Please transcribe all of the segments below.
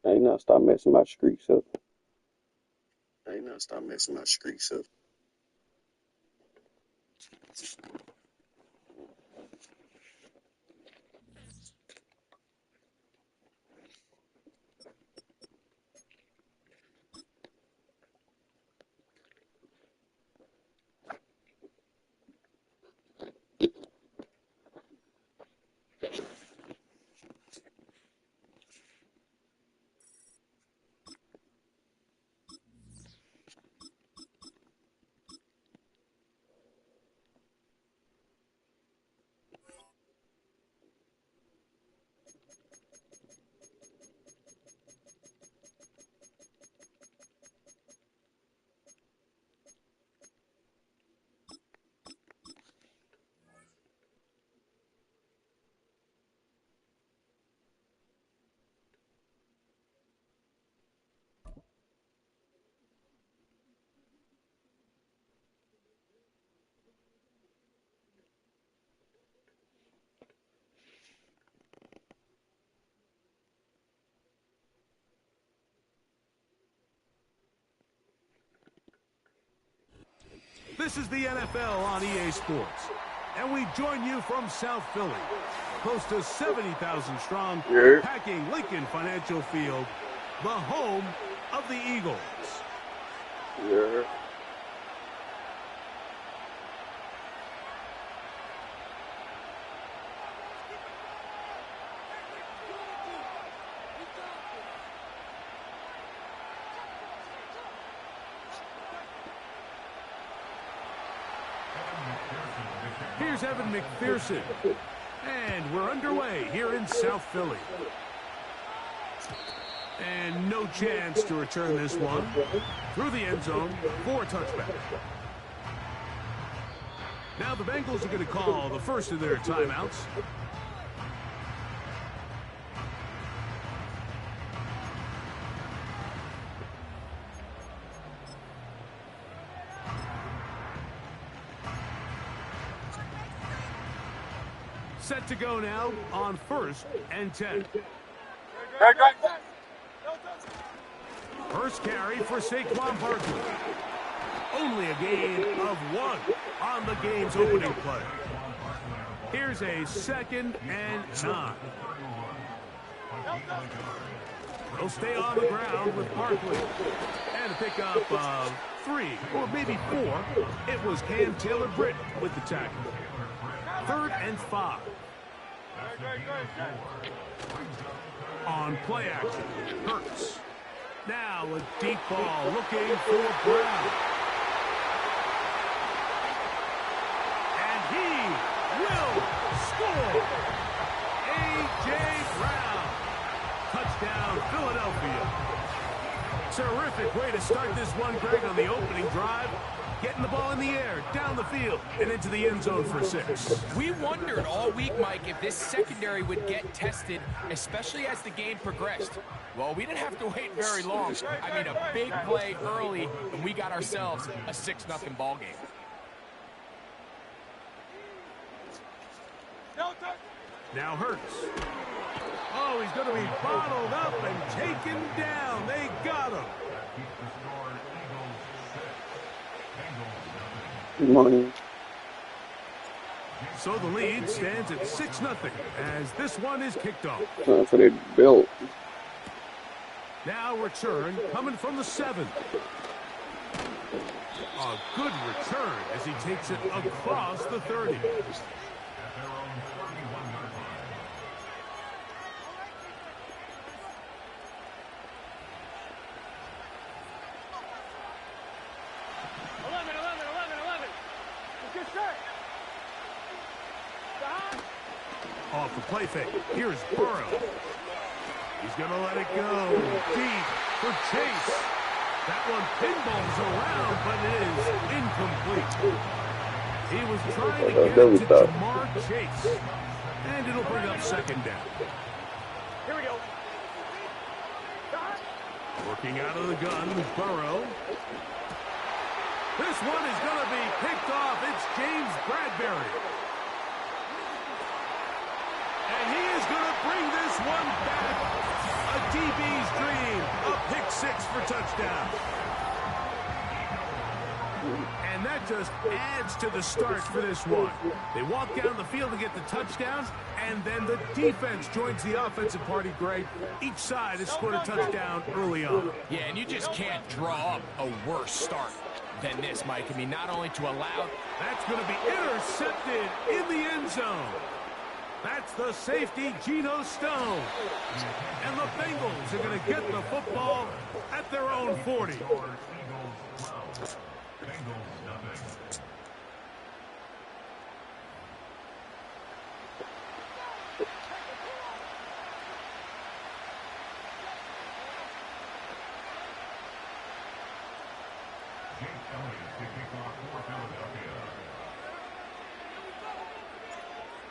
I ain't not stop messing my streaks up. This is the NFL on EA Sports, and we join you from South Philly, close to 70,000 strong, Yeah. packing Lincoln Financial Field, the home of the Eagles. Yeah. Here's Evan McPherson, and we're underway here in South Philly. And no chance to return this one through the end zone for a touchback. Now the Bengals are going to call the first of their timeouts. Set to go now on 1st and 10. First carry for Saquon Barkley. Only a gain of 1 on the game's opening play. Here's a 2nd and 9. They'll stay on the ground with Barkley. And a pickup of 3 or maybe 4. It was Cam Taylor-Britt with the tackle. 3rd and 5. On play action, Hurts. Now a deep ball looking for Brown. And he will score. A.J. Brown. Touchdown, Philadelphia. Terrific way to start this one, Greg, on the opening drive. Getting the ball in the air, down the field, and into the end zone for 6. We wondered all week, Mike, if this secondary would get tested, especially as the game progressed. Well, we didn't have to wait very long. I mean, a big play early, and we got ourselves a 6-0 ball game. Now Hurts. Oh, he's going to be bottled up and taken down. They got him. Money. So the lead stands at 6-0 as this one is kicked off. That's what they built. Now return coming from the 7. A good return as he takes it across the 30. Off the play fake. Here's Burrow. He's going to let it go deep for Chase. That one pinballs around, but it is incomplete. He was trying to get it to Jamar Chase. And it'll bring up 2nd down. Here we go. Working out of the gun, Burrow. This one is going to be picked off. It's James Bradbury. And he is going to bring this one back. A DB's dream touchdown. And that just adds to the start for this one. They walk down the field to get the touchdown, and then the defense joins the offensive party, Greg. Each side has scored a touchdown early on. Yeah, and you just can't draw up a worse start than this, Mike. I mean, not only to allow... That's going to be intercepted in the end zone. That's the safety, Geno Stone. And the Bengals are going to get the football at their own 40.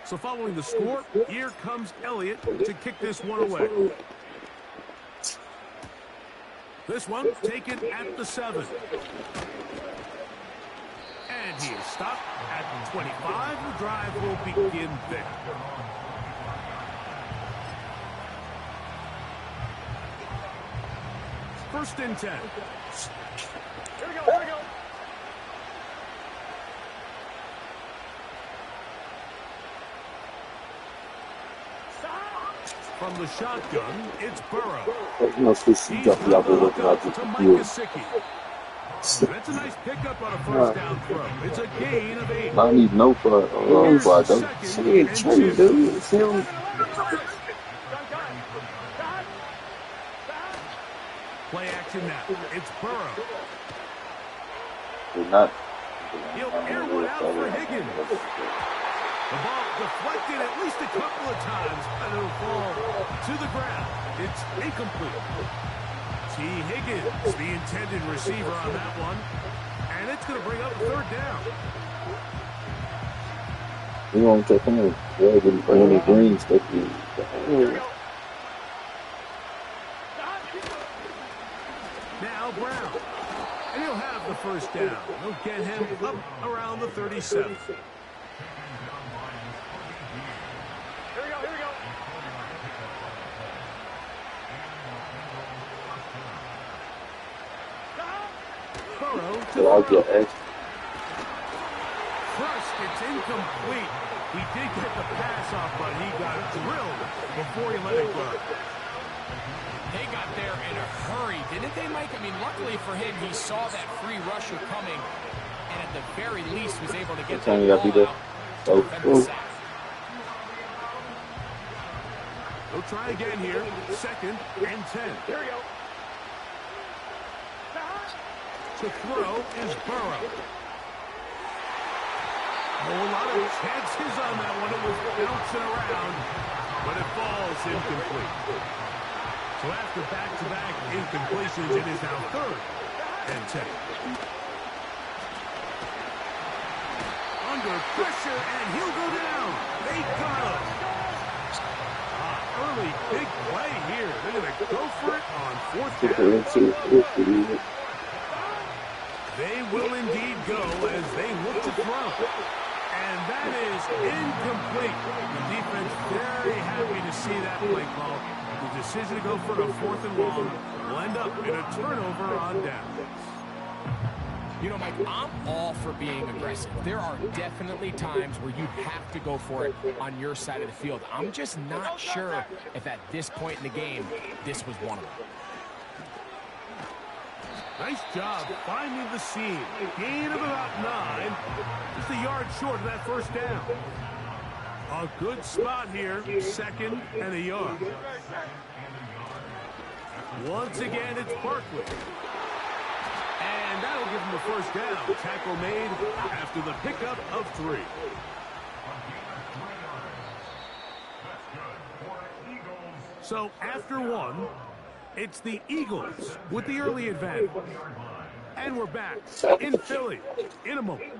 So following the score, here comes Elliott to kick this one away. This one taken at the 7. And he is stopped at the 25. The drive will begin there. First and 10. Here we go, here we go. From the shotgun, it's Burrow. He's to Mike Gesicki. That's a nice pickup on a first down throw. It's a gain of 8. I need no for see it, dude. It's him. Play action now. It's Burrow. He'll air one out for Higgins. The ball deflected at least a couple of times, and it'll fall to the ground. It's incomplete. T. Higgins, the intended receiver on that one, and it's going to bring up a third down. We won't take him any green stuff. Now Brown, and he'll have the first down. They'll get him up around the 37. I'll get X. First, it's incomplete. He did get the pass off, but he got drilled before he let it go. They got there in a hurry, didn't they, Mike? I mean, luckily for him, he saw that free rusher coming, and at the very least was able to get the ball out to prevent the sack. They'll try again here. Second and 10. Here we go. To throw is Burrow. A lot of chances on that one. It was bouncing around, but it falls incomplete. So after back-to-back incompletions, it is now third and 10. Under pressure, and he'll go down. They got him. Early big play here. They're going to go for it on fourth down. They will indeed go as they look to throw. And that is incomplete. The defense very happy to see that play call. The decision to go for a fourth and long will end up in a turnover on downs. You know, Mike, I'm all for being aggressive. There are definitely times where you have to go for it on your side of the field. I'm just not sure if at this point in the game, this was one of them. Nice job finding the seam. Gain of about 9. Just a yard short of that first down. A good spot here. Second and a yard. Once again, it's Barkley. And that'll give him the first down. Tackle made after the pickup of 3. So after 1, it's the Eagles with the early advantage. And we're back in Philly in a moment.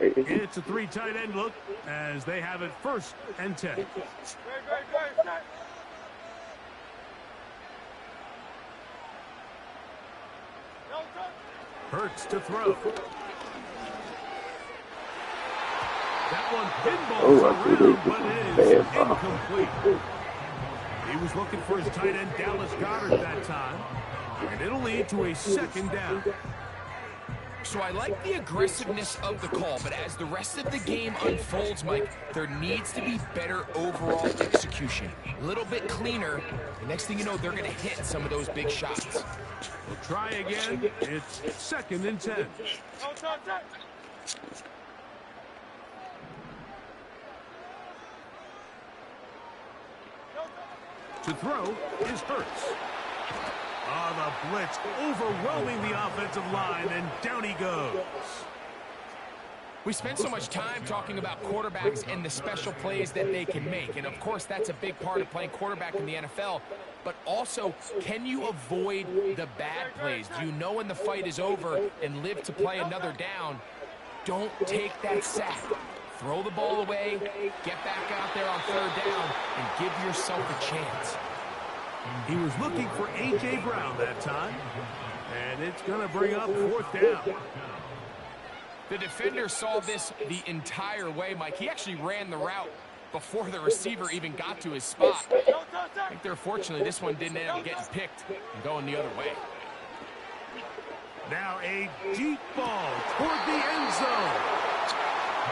It's a 3 tight end look as they have it first and 10. Hurts to throw. That one pinballs Oh, I think around, they but just it bad is incomplete. He was looking for his tight end, Dallas Goedert, that time. And it'll lead to a second down. So I like the aggressiveness of the call, but as the rest of the game unfolds, Mike, there needs to be better overall execution. A little bit cleaner. The next thing you know, they're going to hit some of those big shots. We'll try again. It's 2nd and 10. To throw is Hurts. The blitz overwhelming the offensive line, and down he goes. We spend so much time talking about quarterbacks and the special plays that they can make. And, of course, that's a big part of playing quarterback in the NFL. But also, can you avoid the bad plays? Do you know when the fight is over and live to play another down? Don't take that sack. Throw the ball away, get back out there on 3rd down, and give yourself a chance. He was looking for A.J. Brown that time, and it's going to bring up 4th down. The defender saw this the entire way, Mike. He actually ran the route before the receiver even got to his spot. I think they're fortunate this one didn't end up getting picked and going the other way. Now a deep ball toward the end zone.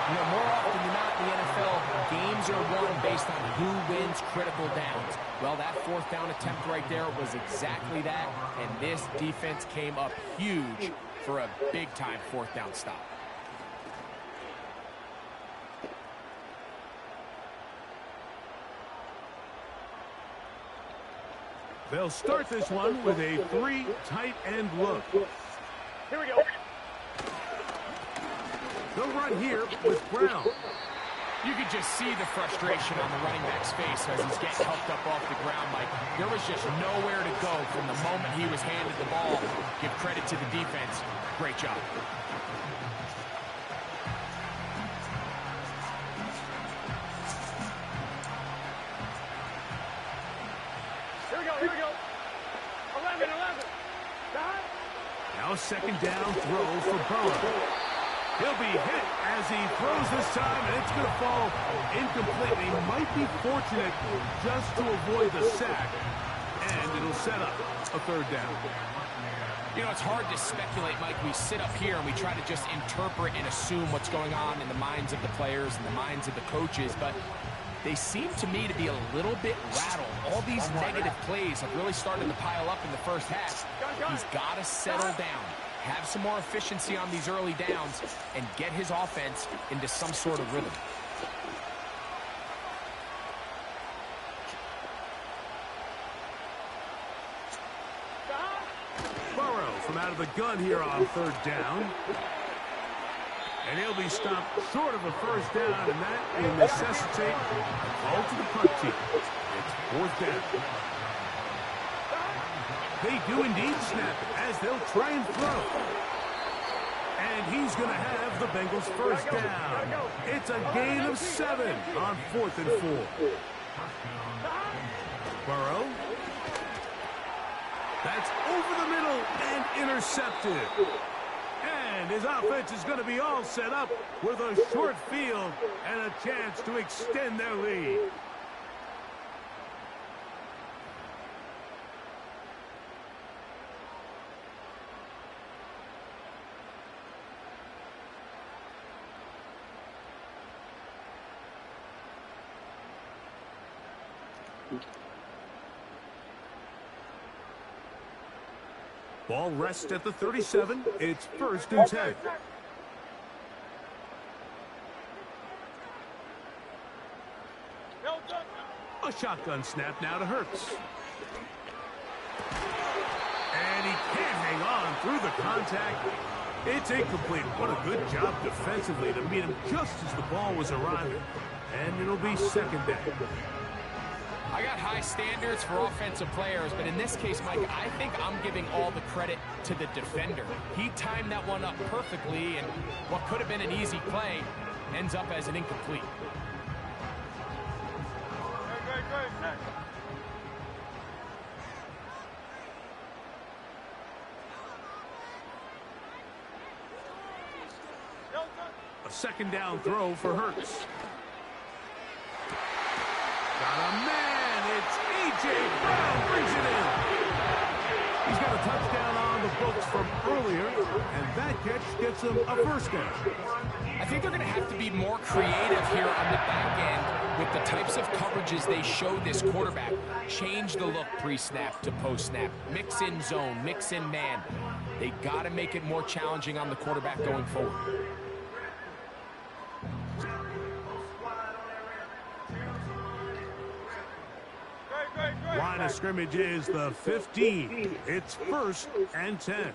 You know, more often than not in the NFL, games are won based on who wins critical downs. Well, that 4th down attempt right there was exactly that, and this defense came up huge for a big-time 4th down stop. They'll start this one with a 3 tight end look. Here we go. They'll run here with Brown. You could just see the frustration on the running back's face as he's getting helped up off the ground, Mike. There was just nowhere to go from the moment he was handed the ball. Give credit to the defense. Great job. Here we go. 11. Now 2nd down throw for Burrow. He'll be hit as he throws this time, and it's going to fall incomplete. He might be fortunate just to avoid the sack, and it'll set up a 3rd down. You know, it's hard to speculate, Mike. We sit up here and we try to just interpret and assume what's going on in the minds of the players and the minds of the coaches, but they seem to me to be a little bit rattled. All these negative plays have really started to pile up in the first half. He's got to settle down, have some more efficiency on these early downs, and get his offense into some sort of rhythm. Burrow from out of the gun here on 3rd down. And he'll be stopped short of a 1st down, and that will necessitate a call to the punt team. It's 4th down. They do indeed snap it as they'll try and throw. And he's going to have the Bengals 1st down. It's a gain of 7 on 4th and 4. Burrow. That's over the middle and intercepted. And his offense is going to be all set up with a short field and a chance to extend their lead. Ball rests at the 37. It's 1st and 10. A shotgun snap now to Hurts. And he can't hang on through the contact. It's incomplete. What a good job defensively to meet him just as the ball was arriving. And it'll be 2nd down. I got high standards for offensive players, but in this case, Mike, I think I'm giving all the credit to the defender. He timed that one up perfectly, and what could have been an easy play ends up as an incomplete. A second down throw for Hurts. Got a man. It's A.J. Brown brings it in. He's got a touchdown on the books from earlier, and that catch gets him a first down. I think they're going to have to be more creative here on the back end with the types of coverages they show this quarterback. Change the look pre-snap to post-snap. Mix in zone, mix in man. They got to make it more challenging on the quarterback going forward. Line of scrimmage is the 15. It's 1st and 10.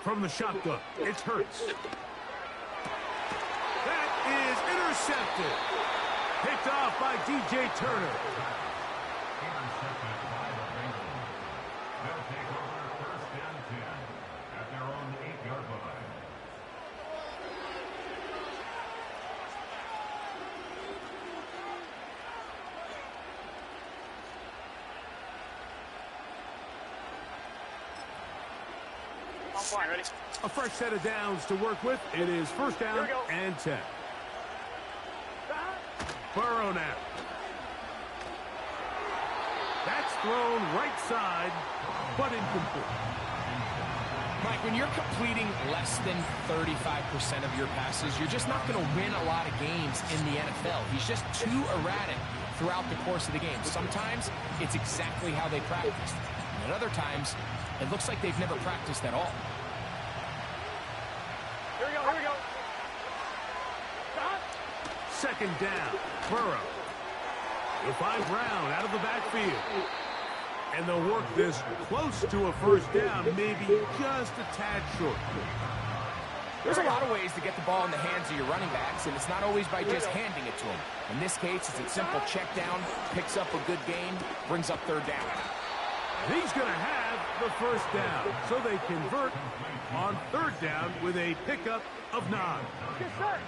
From the shotgun, it's Hurts. That is intercepted. Picked off by D.J. Turner. They'll take over 1st and 10 at their own 8-yard line. Fine, ready? A fresh set of downs to work with. It is 1st down and 10. Burrow now. That's thrown right side, but incomplete. Mike, when you're completing less than 35% of your passes, you're just not going to win a lot of games in the NFL. He's just too erratic throughout the course of the game. Sometimes it's exactly how they practiced. And at other times, it looks like they've never practiced at all. Here we go, here we go. Second down, Burrow. He'll find Brown out of the backfield. And they'll work this close to a 1st down, maybe just a tad short. There's a lot of ways to get the ball in the hands of your running backs, and it's not always by just handing it to them. In this case, it's a simple check down, picks up a good gain, brings up 3rd down. He's going to have the 1st down, so they convert on 3rd down with a pickup of 9. Yes, sir.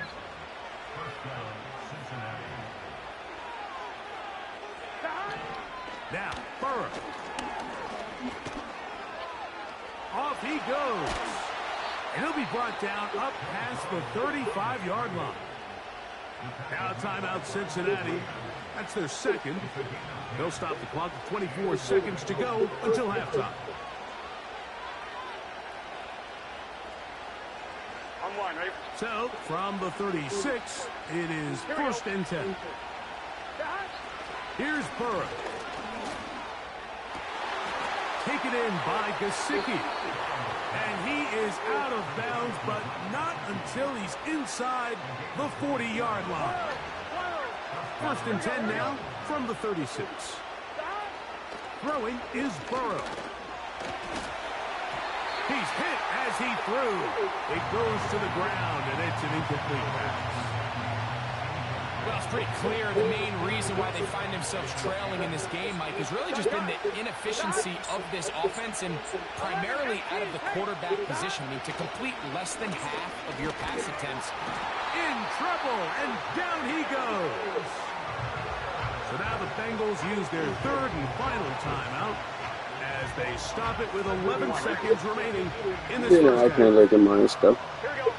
1st down, Cincinnati. Now, Burrow. Off he goes. And he'll be brought down up past the 35-yard line. Now timeout Cincinnati. That's their 2nd. They'll stop the clock with 24 seconds to go until halftime. On line, ready? So, from the 36, it is 1st and 10. Here's Burrow. Taken in by Gesicki. And he is out of bounds, but not until he's inside the 40-yard line. 1st and 10 now from the 36. Throwing is Burrow. He's hit as he threw. It goes to the ground, and it's an incomplete pass. Well, it's pretty clear the main reason why they find themselves trailing in this game, Mike, has really just been the inefficiency of this offense and primarily out of the quarterback position. I mean, to complete less than half of your pass attempts. In trouble, and down he goes. So now the Bengals use their 3rd and final timeout as they stop it with 11 seconds remaining in this I first can't half. look at my stuff. Here we go.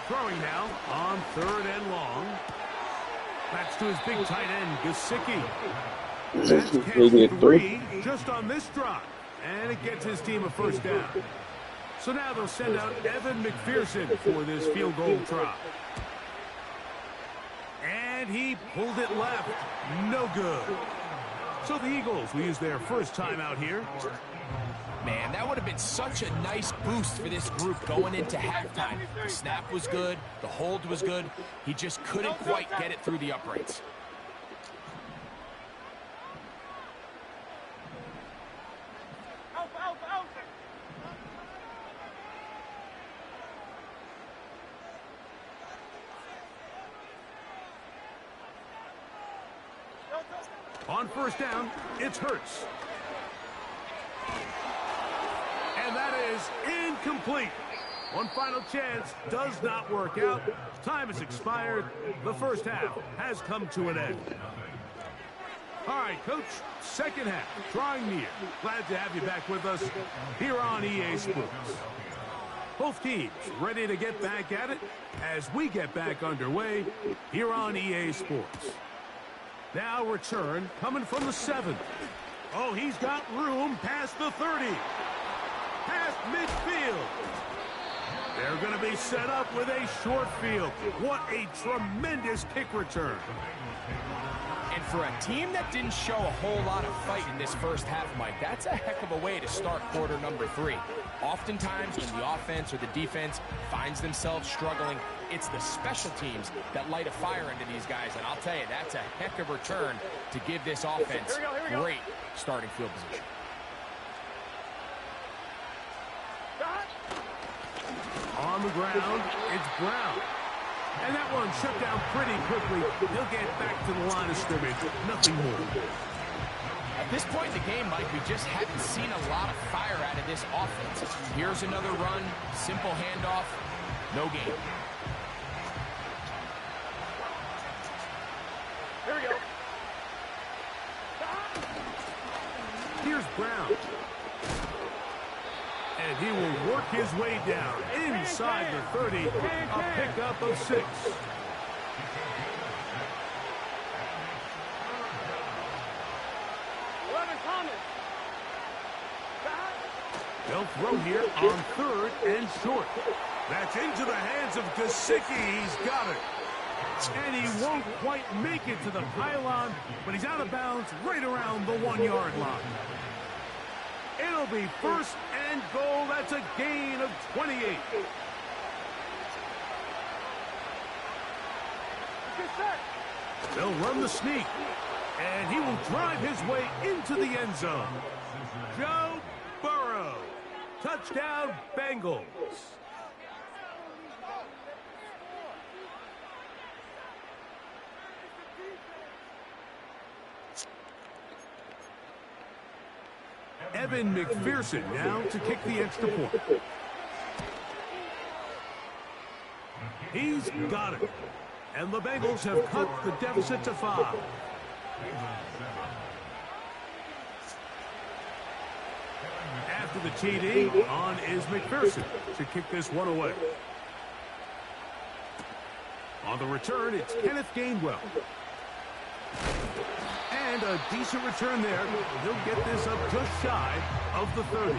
Throwing now on 3rd and long. That's to his big tight end, Gesicki. That's Making it catch 3. 3 just on this drive. And it gets his team a 1st down. So now they'll send out Evan McPherson for this field goal try. And he pulled it left. No good. So the Eagles will use their first timeout here. Man, that would have been such a nice boost for this group going into halftime. The snap was good. The hold was good. He just couldn't quite get it through the uprights. On 1st down, it's Hurts. And that is incomplete. One final chance does not work out. Time has expired. The first half has come to an end. All right, Coach, second half, drawing near. Glad to have you back with us here on EA Sports. Both teams ready to get back at it as we get back underway here on EA Sports. Now return coming from the 7. Oh, he's got room past the 30. Past midfield. They're going to be set up with a short field. What a tremendous kick return. And for a team that didn't show a whole lot of fight in this first half, Mike, that's a heck of a way to start quarter number 3. Oftentimes, when the offense or the defense finds themselves struggling, it's the special teams that light a fire into these guys. And I'll tell you, that's a heck of a return to give this offense great starting field position. On the ground, it's Brown. And that one shut down pretty quickly. He'll get back to the line of scrimmage. Nothing more. At this point in the game, Mike, we just haven't seen a lot of fire out of this offense. Here's another run, simple handoff, no gain. Here we go. Here's Brown. And he will work his way down inside the 30, a pickup of 6. They'll throw here on 3rd and short. That's into the hands of Gesicki. He's got it. And he won't quite make it to the pylon, but he's out of bounds right around the 1-yard line. It'll be 1st and goal. That's a gain of 28. They'll run the sneak. And he will drive his way into the end zone. Joe Burrow. Touchdown, Bengals. Evan McPherson now to kick the extra point. He's got it. And the Bengals have cut the deficit to 5. After the TD, on is McPherson to kick this one away. On the return, it's Kenneth Gainwell. And a decent return there. He'll get this up just shy of the 30.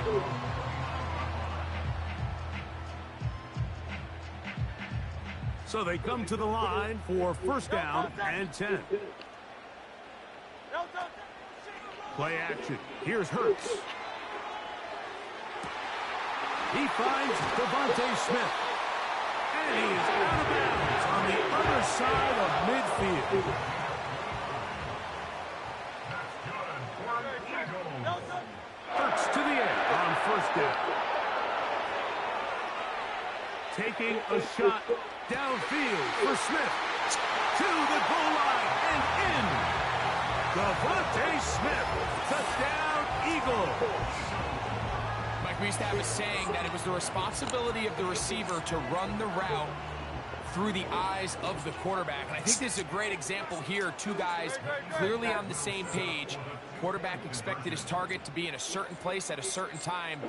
So they come to the line for 1st down and 10. Play action. Here's Hurts. He finds Devontae Smith. And he is out of bounds on the other side of midfield. Hurts to the end on 1st down. Taking a shot downfield for Smith. To the goal line and in. Devontae Smith. Touchdown, Eagles. Mike, we used to have a saying that it was the responsibility of the receiver to run the route through the eyes of the quarterback. And I think this is a great example here. 2 guys clearly on the same page. Quarterback expected his target to be in a certain place at a certain time.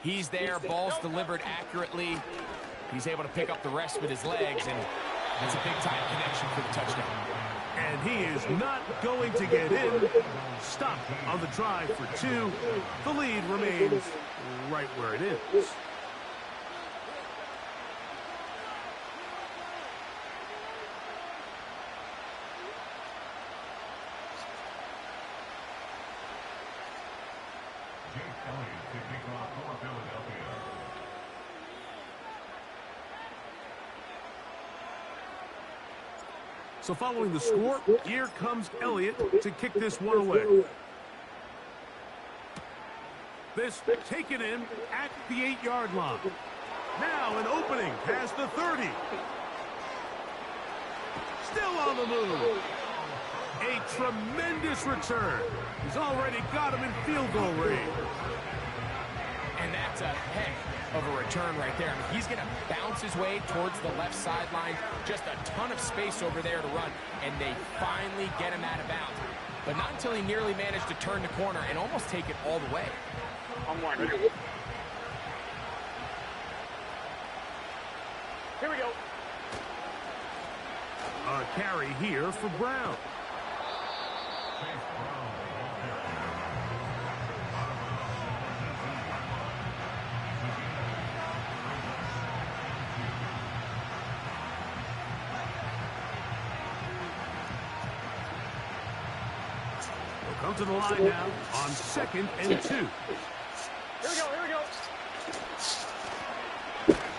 He's there, ball's delivered accurately. He's able to pick up the rest with his legs, and that's a big-time connection for the touchdown. And he is not going to get in. Stop on the drive for 2. The lead remains right where it is. So following the score, here comes Elliott to kick this one away. This taken in at the 8-yard line. Now an opening past the 30. Still on the move. A tremendous return. He's already got him in field goal range. And that's a heck of a return right there. I mean, he's going to bounce his way towards the left sideline. Just a ton of space over there to run. And they finally get him out of bounds. But not until he nearly managed to turn the corner and almost take it all the way. On 1. Here we go. A carry here for Brown. We'll come to the line now on 2nd and 2. Here we go. Here we go.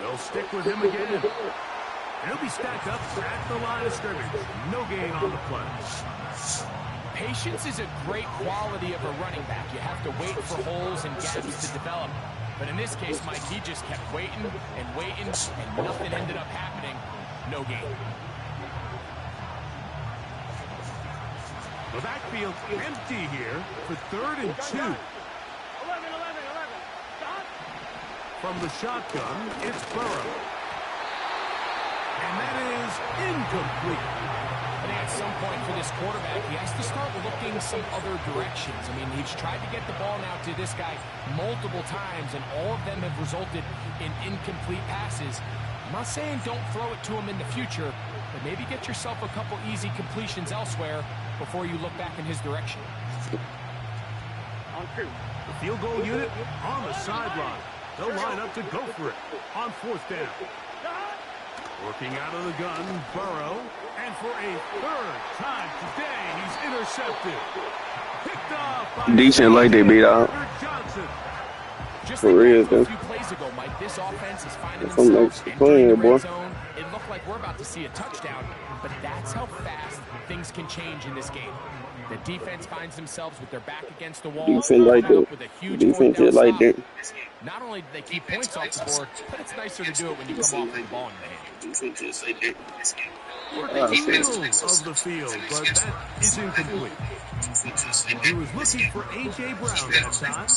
They'll stick with him again. And he'll be stacked up at the line of scrimmage. No gain on the play. Patience is a great quality of a running back. You have to wait for holes and gaps to develop. But in this case, Mike, he just kept waiting and waiting, and nothing ended up happening. No gain. The backfield empty here for 3rd and 2. 11. From the shotgun, it's Burrow. And that is incomplete. I think at some point for this quarterback, he has to start looking some other directions. I mean, he's tried to get the ball now to this guy multiple times, and all of them have resulted in incomplete passes. I'm not saying don't throw it to him in the future, but maybe get yourself a couple easy completions elsewhere before you look back in his direction. On 2. The field goal unit on the sideline. They'll line up to go for it on 4th down. Working out of the gun, Burrow. And for a 3rd time today, he's intercepted. Picked off by Decent like they beat out. Johnson. Just For like real, a though. few plays ago, Mike, this offense is finding Some themselves nice entering playing, the boy. red zone. It looked like we're about to see a touchdown, but that's how fast things can change in this game. The defense finds themselves with their back against the wall. Defense like coming that. up with a huge Defense fourth down just like stop. that. Not only do they keep points off the board, but it's nicer to do it when you come off with the ball in the hand. Working the middle of the field, but that is incomplete. He was looking for A.J. Brown that time.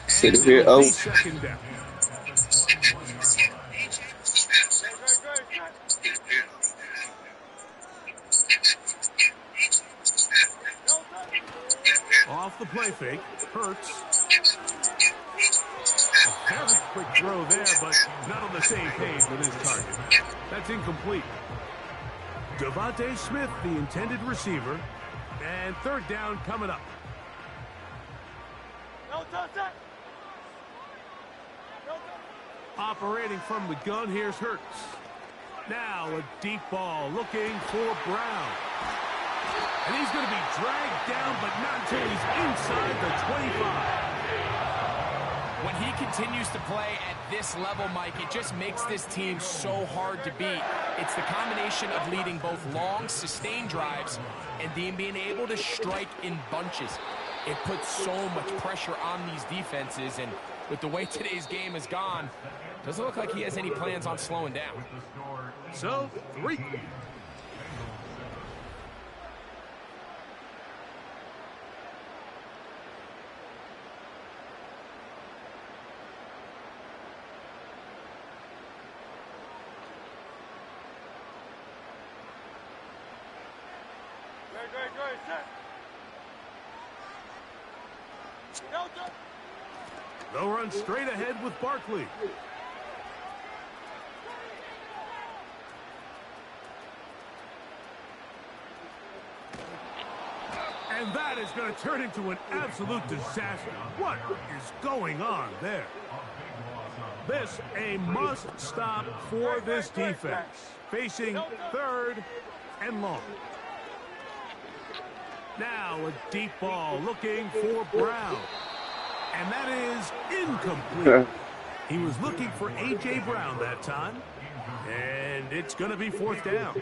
Sit And here, it'll be oh. 2nd down. Off the play fake, Hurts. A very quick throw there, but not on the same page with his target. That's incomplete. Devontae Smith, the intended receiver. And 3rd down coming up. Operating from the gun, here's Hurts. Now a deep ball looking for Brown. And he's going to be dragged down, but not until he's inside the 25. When he continues to play at this level, Mike, it just makes this team so hard to beat. It's the combination of leading both long, sustained drives and being able to strike in bunches. It puts so much pressure on these defenses, and with the way today's game has gone, doesn't look like he has any plans on slowing down. So, 3. They'll run straight ahead with Barkley. And that is going to turn into an absolute disaster. What is going on there? This a must-stop for this defense. Facing 3rd and long. Now a deep ball looking for Brown. And that is incomplete. He was looking for A.J. Brown that time. And it's going to be 4th down.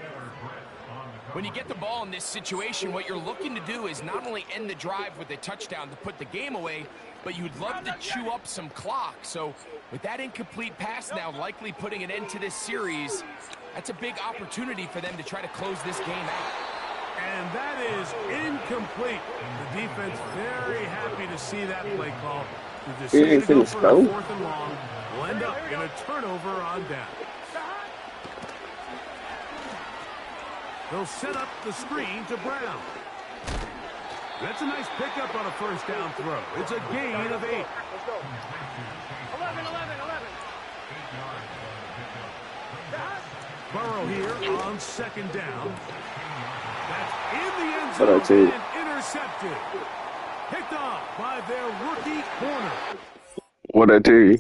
When you get the ball in this situation, what you're looking to do is not only end the drive with a touchdown to put the game away, but you'd love to chew up some clock. So with that incomplete pass now likely putting an end to this series, that's a big opportunity for them to try to close this game out. And that is incomplete. The defense very happy to see that play call. The decision to go for a 4th and long will end up in a turnover on down. They'll set up the screen to Brown. That's a nice pickup on a 1st down throw. It's a gain of 8. Let's go. 11. Burrow here on second down. That's in the end What'd I zone tell you? and intercepted. Picked off by their rookie corner. What'd I tell you?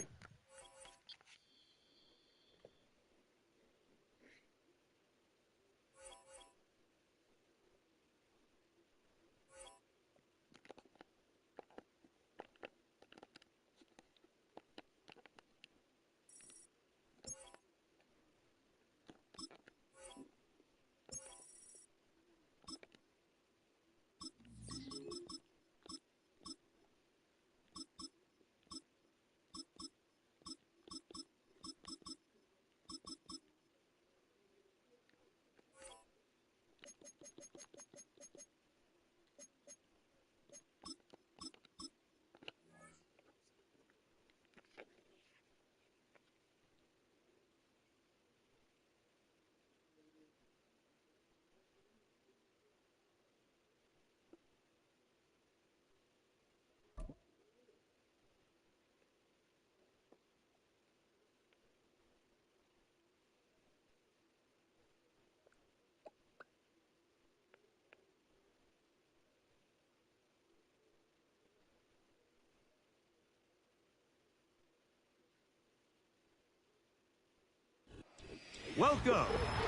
Welcome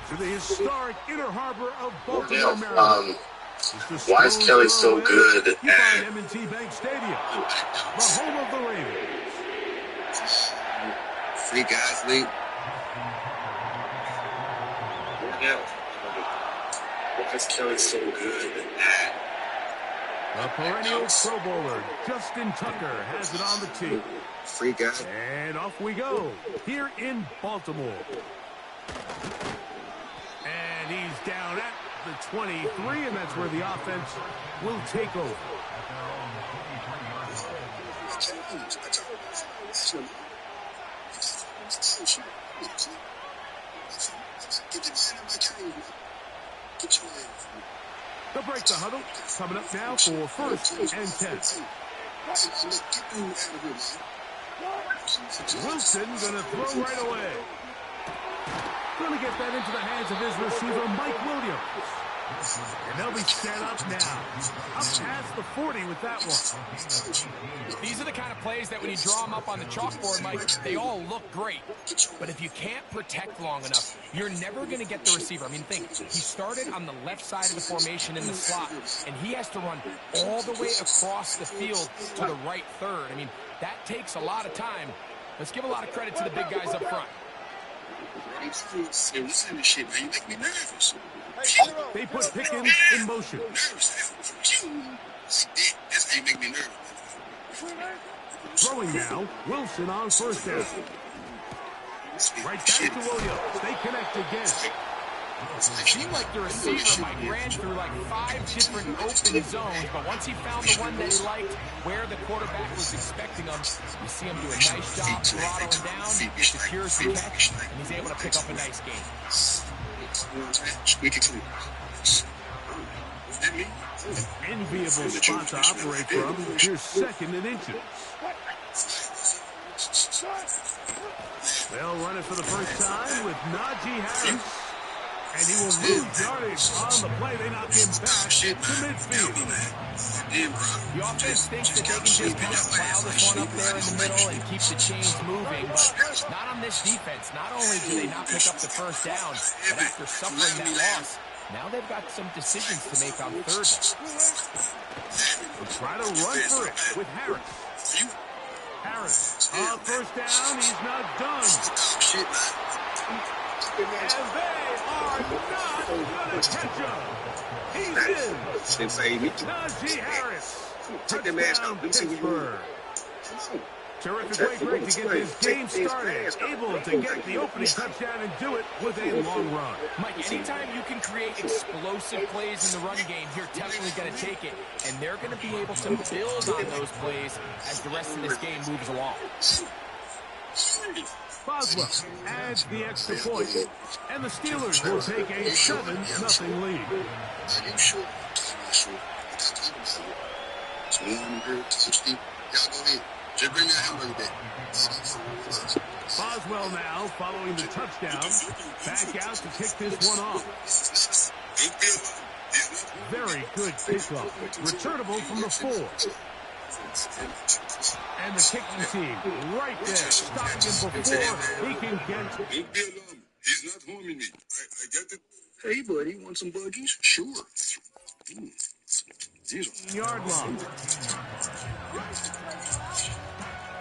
to the historic Inner Harbor of Baltimore, Now, Maryland. why is Kelly so good You find at M&T Bank Stadium, the home of the Ravens. freak athlete? Yeah. Why is Kelly so good at A perennial Pro Bowler, Justin Tucker, has it on the tee. freak guy? And off we go, here in Baltimore. And he's down at the 23, and that's where the offense will take over. They'll break the huddle. Coming up now for first and 10. Wilson going to throw right away. Going to get that into the hands of his receiver, Mike Williams. And they'll be set up now. Up past the 40 with that one. These are the kind of plays that when you draw them up on the chalkboard, Mike, they all look great. But if you can't protect long enough, you're never going to get the receiver. I mean, think, he started on the left side of the formation in the slot, and he has to run all the way across the field to the right third. I mean, that takes a lot of time. Let's give a lot of credit to the big guys up front. Listen to this shit, man. You make me nervous. They put Pickens in motion. That's how you make me nervous. Throwing now, Wilson on first down. Right back to Williams. They connect again. It seemed like the receiver, Mike, ran through like 5 different open zones, but once he found the one that he liked, where the quarterback was expecting him, you see him do a nice job throttling down, secures the catch, and he's able to pick up a nice game. An enviable spot to operate from. Here's second and inches. They'll run it for the first time with Najee Harris. And he will lose yardage on the play. They knock him back to midfield. The offense thinks that they can just kind of plow this one up there in the middle and keep the chains moving, but not on this defense. Not only do they not pick up the first down, but after suffering that loss, now they've got some decisions to make on third down. We'll try to run for it with Harris. Harris on first down. He's not done. And they are not going to catch him. He's in. Najee Harris. Touchdown, Pittsburgh. Terrific way, Greg, to get this game started. Able to get the opening touchdown and do it with a long run. Mike, anytime you can create explosive plays in the run game, you're definitely going to take it. And they're going to be able to build on those plays as the rest of this game moves along. Boswell adds the extra point, and the Steelers will take a 7-0 lead. Just bring that hamburger back. Boswell now, following the touchdown, back out to kick this one off. Very good kickoff. Returnable from the 4. And the kicking team right there, stopping him before he can get. Don't be alarmed. He's not harming me. I get it. Hey, buddy, want some buggies? Sure. These are Yard line.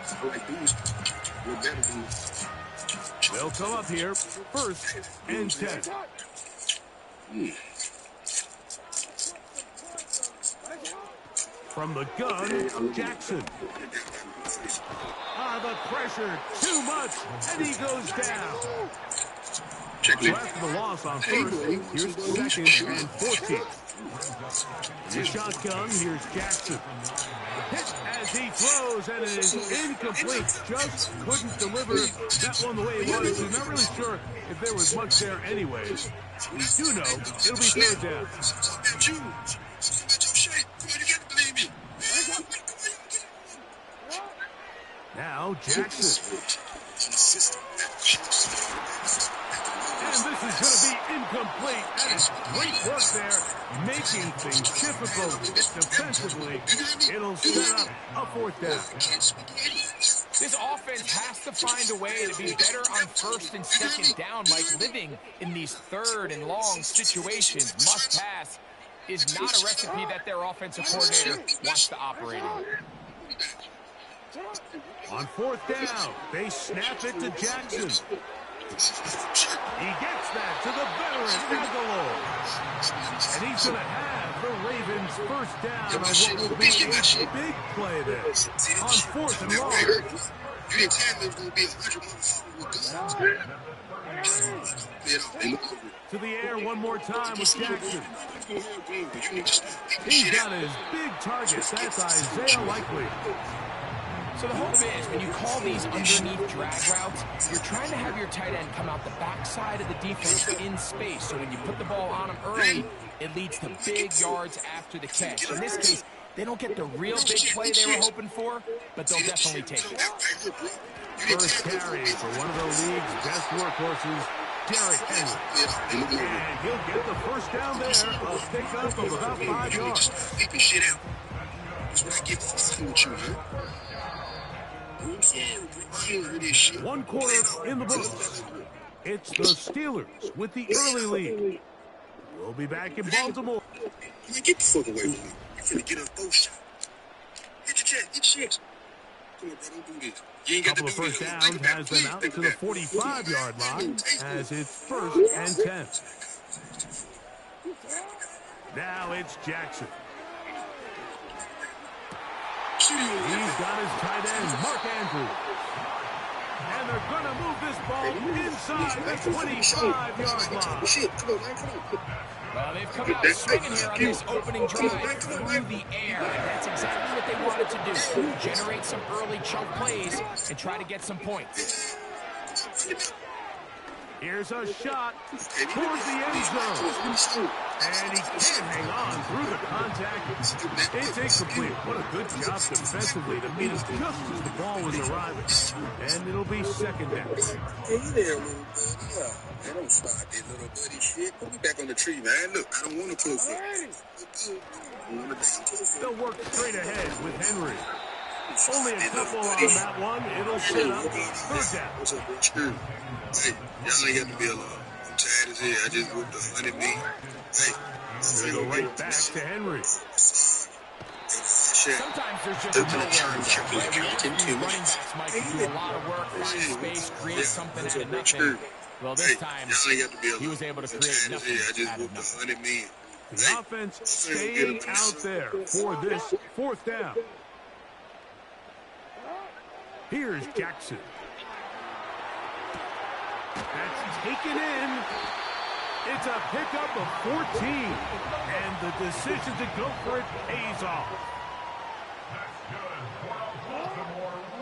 I like these. We're better than. They'll come up here, 1st and 10. From the gun, Jackson. The pressure, too much, and he goes down. So after the loss on 1st, here's 2nd and 14. The shotgun, here's Jackson. Hit as he throws, and it is incomplete. Just couldn't deliver that one the way he wanted to. Not really sure if there was much there anyways. We do know it'll be 3rd down. Now Jackson. And this is going to be incomplete. That is great work there, making things difficult defensively. It'll set up a 4th down. This offense has to find a way to be better on 1st and 2nd down, like living in these 3rd and long situations. Must pass is not a recipe that their offensive coordinator wants to operate in. On 4th down, they snap it to Jackson. He gets that to the veteran Aguilar. And he's going to have the Ravens 1st down on what will be a big play there. On 4th and long. You didn't tell me it was going to be 100 motherfuckers. To the air one more time with Jackson. He's got his big target. That's Isaiah Likely. So the hope is when you call these underneath drag routes, you're trying to have your tight end come out the backside of the defense in space. So when you put the ball on him early, it leads to big yards after the catch. In this case, they don't get the real big play they were hoping for, but they'll definitely take it. First carry for one of the league's best workhorses, Derrick Henry. And he'll get the 1st down there, a pickup of about 5 yards. One quarter in the books. It's the Steelers with the early lead. We'll be back in Baltimore. Get the fuck away from me. You're finna get a 4 shot. Get your chest. Get your chest. Come on, bro. Don't do this. You ain't got Couple to of do first this. downs has them out to the 45-yard line as it's 1st and 10. Now it's Jackson. He's got his tight end, Mark Andrews. And they're going to move this ball inside the 25-yard line. Well, they've come out swinging here on this opening drive through the air. And that's exactly what they wanted to do. Generate some early chunk plays and try to get some points. Here's a shot towards the end zone. And he can't hang on through the contact. It's incomplete. What a good job defensively to meet him just as the ball was arriving. And it'll be 2nd down. Hey there, little buddy. Man, don't start that little buddy shit. Put me back on the tree, man. Look, I don't want to close it. They'll work straight ahead with Henry. Only a couple on that one. It'll set up 3rd down. What's up, bro? Hey, y'all ain't got to be alone. I'm tired as hell. I just whooped 100 million. Hey, They go right back to Henry. Sometimes there's just no worries. Running backs might do a lot of work, find space, create something out of nothing. Well, this time, he was able to create nothing out of nothing. The offense staying out there for this 4th down. Here's Jackson. That's taken in. It's a pickup of 14. And the decision to go for it pays off.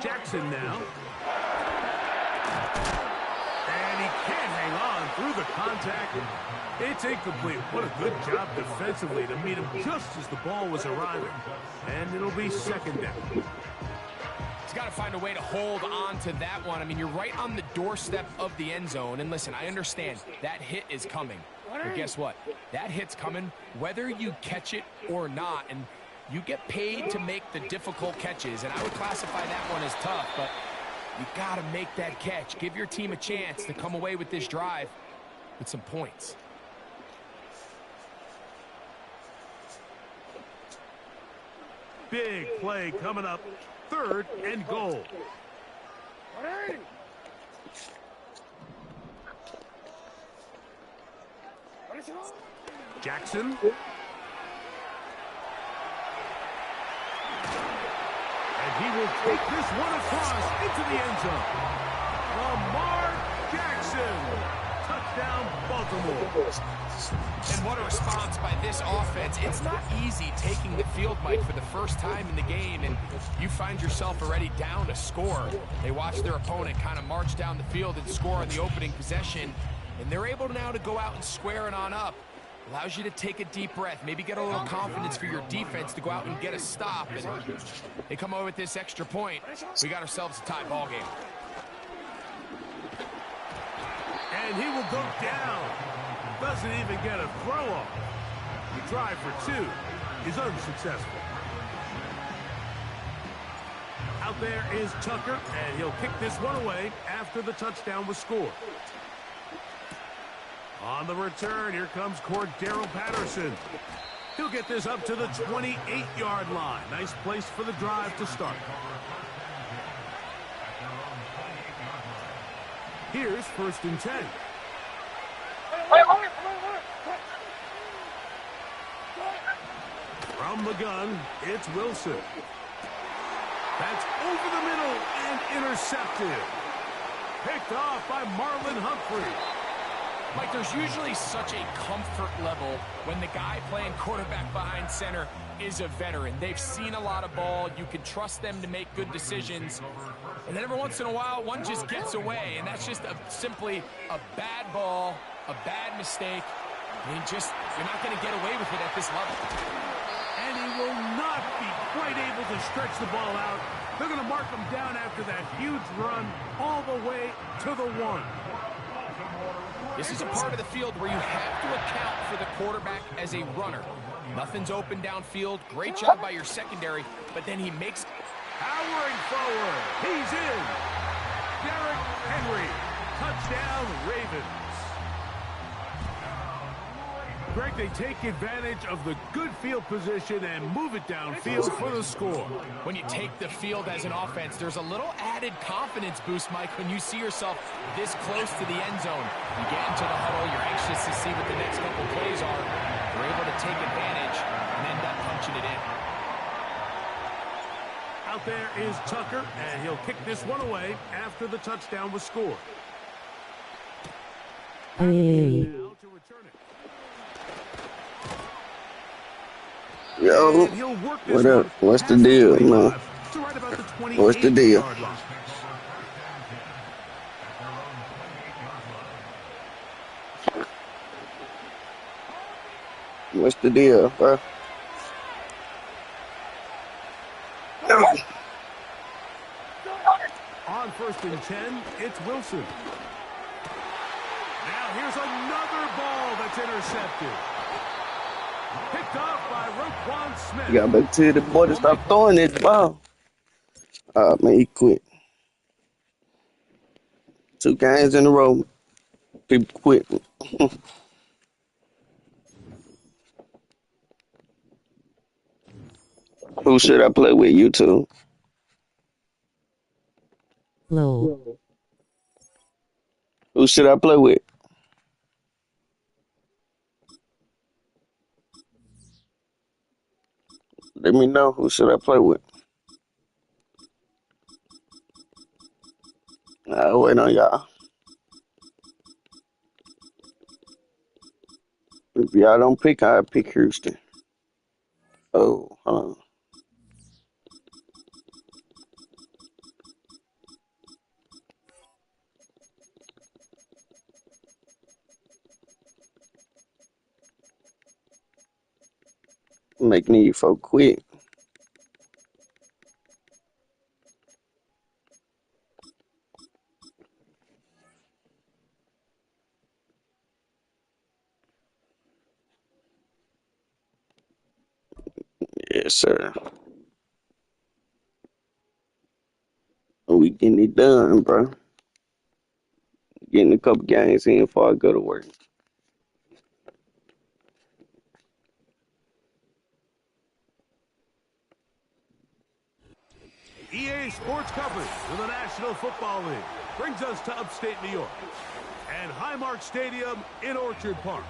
Jackson now. And he can't hang on through the contact. It's incomplete. What a good job defensively to meet him just as the ball was arriving. And it'll be 2nd down. He's got to find a way to hold on to that one. I mean, you're right on the doorstep of the end zone. And listen, I understand that hit is coming. But guess what? That hit's coming whether you catch it or not. And you get paid to make the difficult catches. And I would classify that one as tough, but you got to make that catch. Give your team a chance to come away with this drive with some points. Big play coming up. 3rd and goal. Jackson. And he will take this one across into the end zone. Lamar Jackson. Touchdown, Baltimore. And what a response by this offense. It's not easy taking the field, Mike, for the first time in the game, and you find yourself already down a score. They watch their opponent kind of march down the field and score on the opening possession, and they're able now to go out and square it on up. Allows you to take a deep breath, maybe get a little confidence for your defense to go out and get a stop. And they come away with this extra point. We got ourselves a tie ball game. And he will go down. Doesn't even get a throw off. The drive for 2 is unsuccessful. Out there is Tucker, and he'll kick this one away after the touchdown was scored. On the return, here comes Cordero Patterson. He'll get this up to the 28-yard line. Nice place for the drive to start. Here's 1st and 10. From the gun, it's Wilson. That's over the middle and intercepted. Picked off by Marlon Humphrey. Mike, there's usually such a comfort level when the guy playing quarterback behind center is a veteran. They've seen a lot of ball. You can trust them to make good decisions. And then every once in a while, one just gets away, and that's just simply a bad ball, a bad mistake. I mean, you're not going to get away with it at this level. And he will not be quite able to stretch the ball out. They're going to mark him down after that huge run all the way to the 1. This is a part of the field where you have to account for the quarterback as a runner. Nothing's open downfield. Great job by your secondary, but then he makes... Powering forward. He's in. Derrick Henry. Touchdown, Ravens. Greg, they take advantage of the good field position and move it downfield for the score. When you take the field as an offense, there's a little added confidence boost, Mike, when you see yourself this close to the end zone. You get into the huddle, you're anxious to see what the next couple plays are. You're able to take advantage and end up punching it in. Out there is Tucker, and he'll kick this one away after the touchdown was scored. Hey. Now to return it. Yo, what up? What's the deal, man? What's the deal? What's the deal, bro? On 1st and 10, it's Wilson. Now here's another ball that's intercepted. Picked off by Roquan Smith. You gotta tell the boy to stop throwing this ball. Man, he quit. 2 games in a row. People quit. Who should I play with? You two. Low. Who should I play with? Let me know. Who should I play with? I'll wait on y'all. If y'all don't pick, I'll pick Houston. Oh, hold on. Make these folk quit. Yes, sir. We getting it done, bro. Getting a couple games in before I go to work. EA Sports coverage of the National Football League brings us to upstate New York and Highmark Stadium in Orchard Park.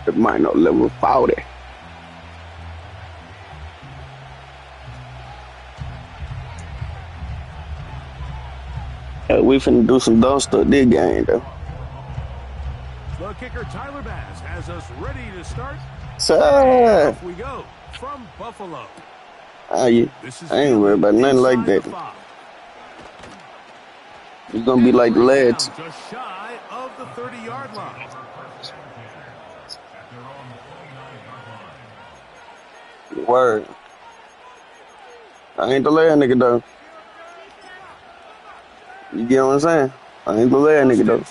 The minor level 40. We finna do some dumb stuff this game, though. The kicker, Tyler Bass, has us ready to start. Sir. Off we go from Buffalo. I ain't worried about nothing like that. It's gonna be like the lads. Just shy of the 30-yard line. Word. I ain't the lad nigga though. You get what I'm saying? I ain't the lad nigga though.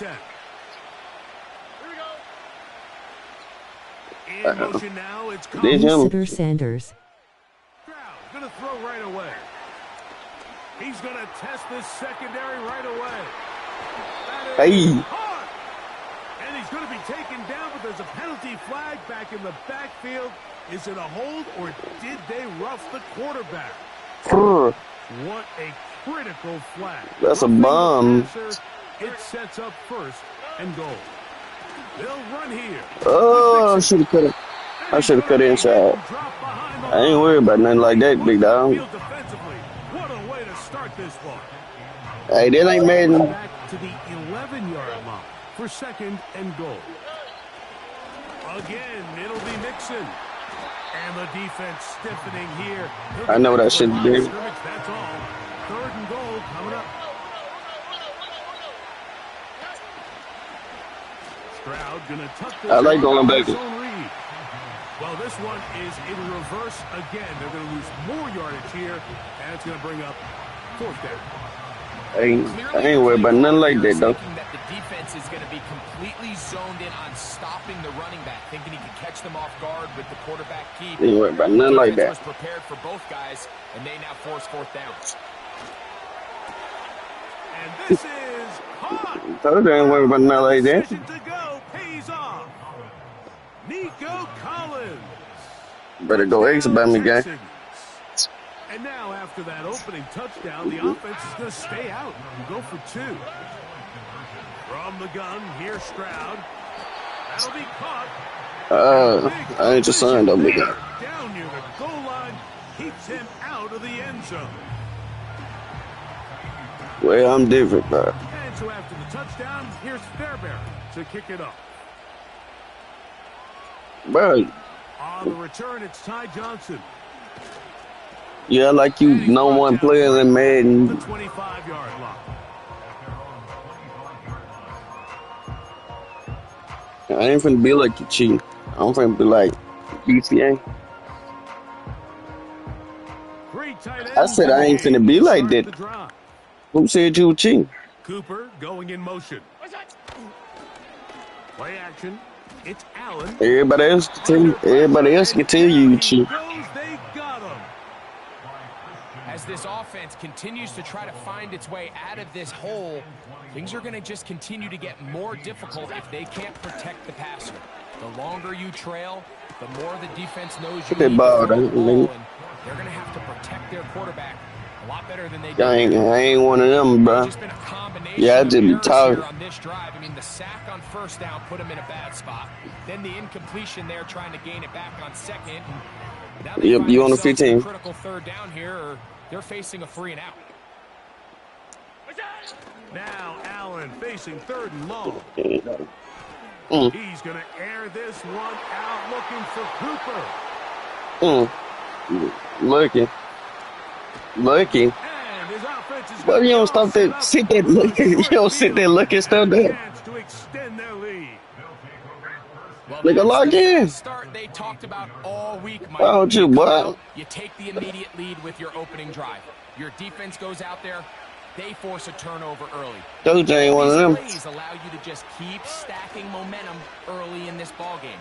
In motion now, it's Consider Sanders. Gonna throw right away. He's gonna test this secondary right away. Hey. Hard. And he's gonna be taken down, but there's a penalty flag back in the backfield. Is it a hold or did they rough the quarterback? What a critical flag. That's a bomb. It sets up first and goal. They'll run here. Oh, I should have cut it. I should have cut it inside. I ain't worried about nothing like that, big dog. What a way to start this one. Hey, that ain't Madden. Back to the 11-yard line for second and goal. Again, it'll be Mixon. And the defense stiffening here. I know what I should do. That's all. Third and goal coming up. Stroud gonna tuck this. I like going back. Well, this one is in reverse again. They're going to lose more yardage here, and it's going to bring up fourth down. I ain't worried about nothing like that, though. Thinking that the defense is going to be completely zoned in on stopping the running back, thinking he can catch them off guard with the quarterback keep. Ain't worried about nothing like that. Was prepared for both guys, and they now force fourth down. And this is hot. I ain't worried about nothing like that. To go pays off. Nico Collins. Better go X about me, guy. And now after that opening touchdown, the offense is going to stay out and go for two. From the gun, here's Stroud. That'll be caught. I ain't your son, though, big guy. Down near the goal line, keeps him out of the end zone. Well, I'm different, bro. And so after the touchdown, here's Fairbairn to kick it up. Bro. On the return, it's Ty Johnson. Yeah, like you, no one player in Madden. The 25-yard line. I ain't finna be like you cheating. I'm finna be like BTA. I said I ain't finna be like that. Who said you were cheating? Cooper going in motion. Play action. It's Allen. Everybody else can tell you cheat. They got him. As this offense continues to try to find its way out of this hole, things are going to just continue to get more difficult if they can't protect the passer. The longer you trail, the more the defense knows you need to throw the ball, and they're going to have to protect their quarterback a lot better than they do. I ain't one of them, bro. Yeah, I just be talking. On this drive, I mean, the sack on first down put them in a bad spot. Then the incompletion there, trying to gain it back on second. Yep, you on the 15. Critical third down here, or they're facing a 3 and out. Now Allen facing third and long. He's going to air this one out, looking for Cooper. Looking. Well, you don't stop that. Sit there looking. You don't sit there looking stuff there. To extend their lead. Well, nigga, lock in. Start they talked about all week, Mike. Why don't you, boy? You take the immediate lead with your opening drive. Your defense goes out there. They force a turnover early. Those ain't one of them. These plays allow you to just keep stacking momentum early in this ball game.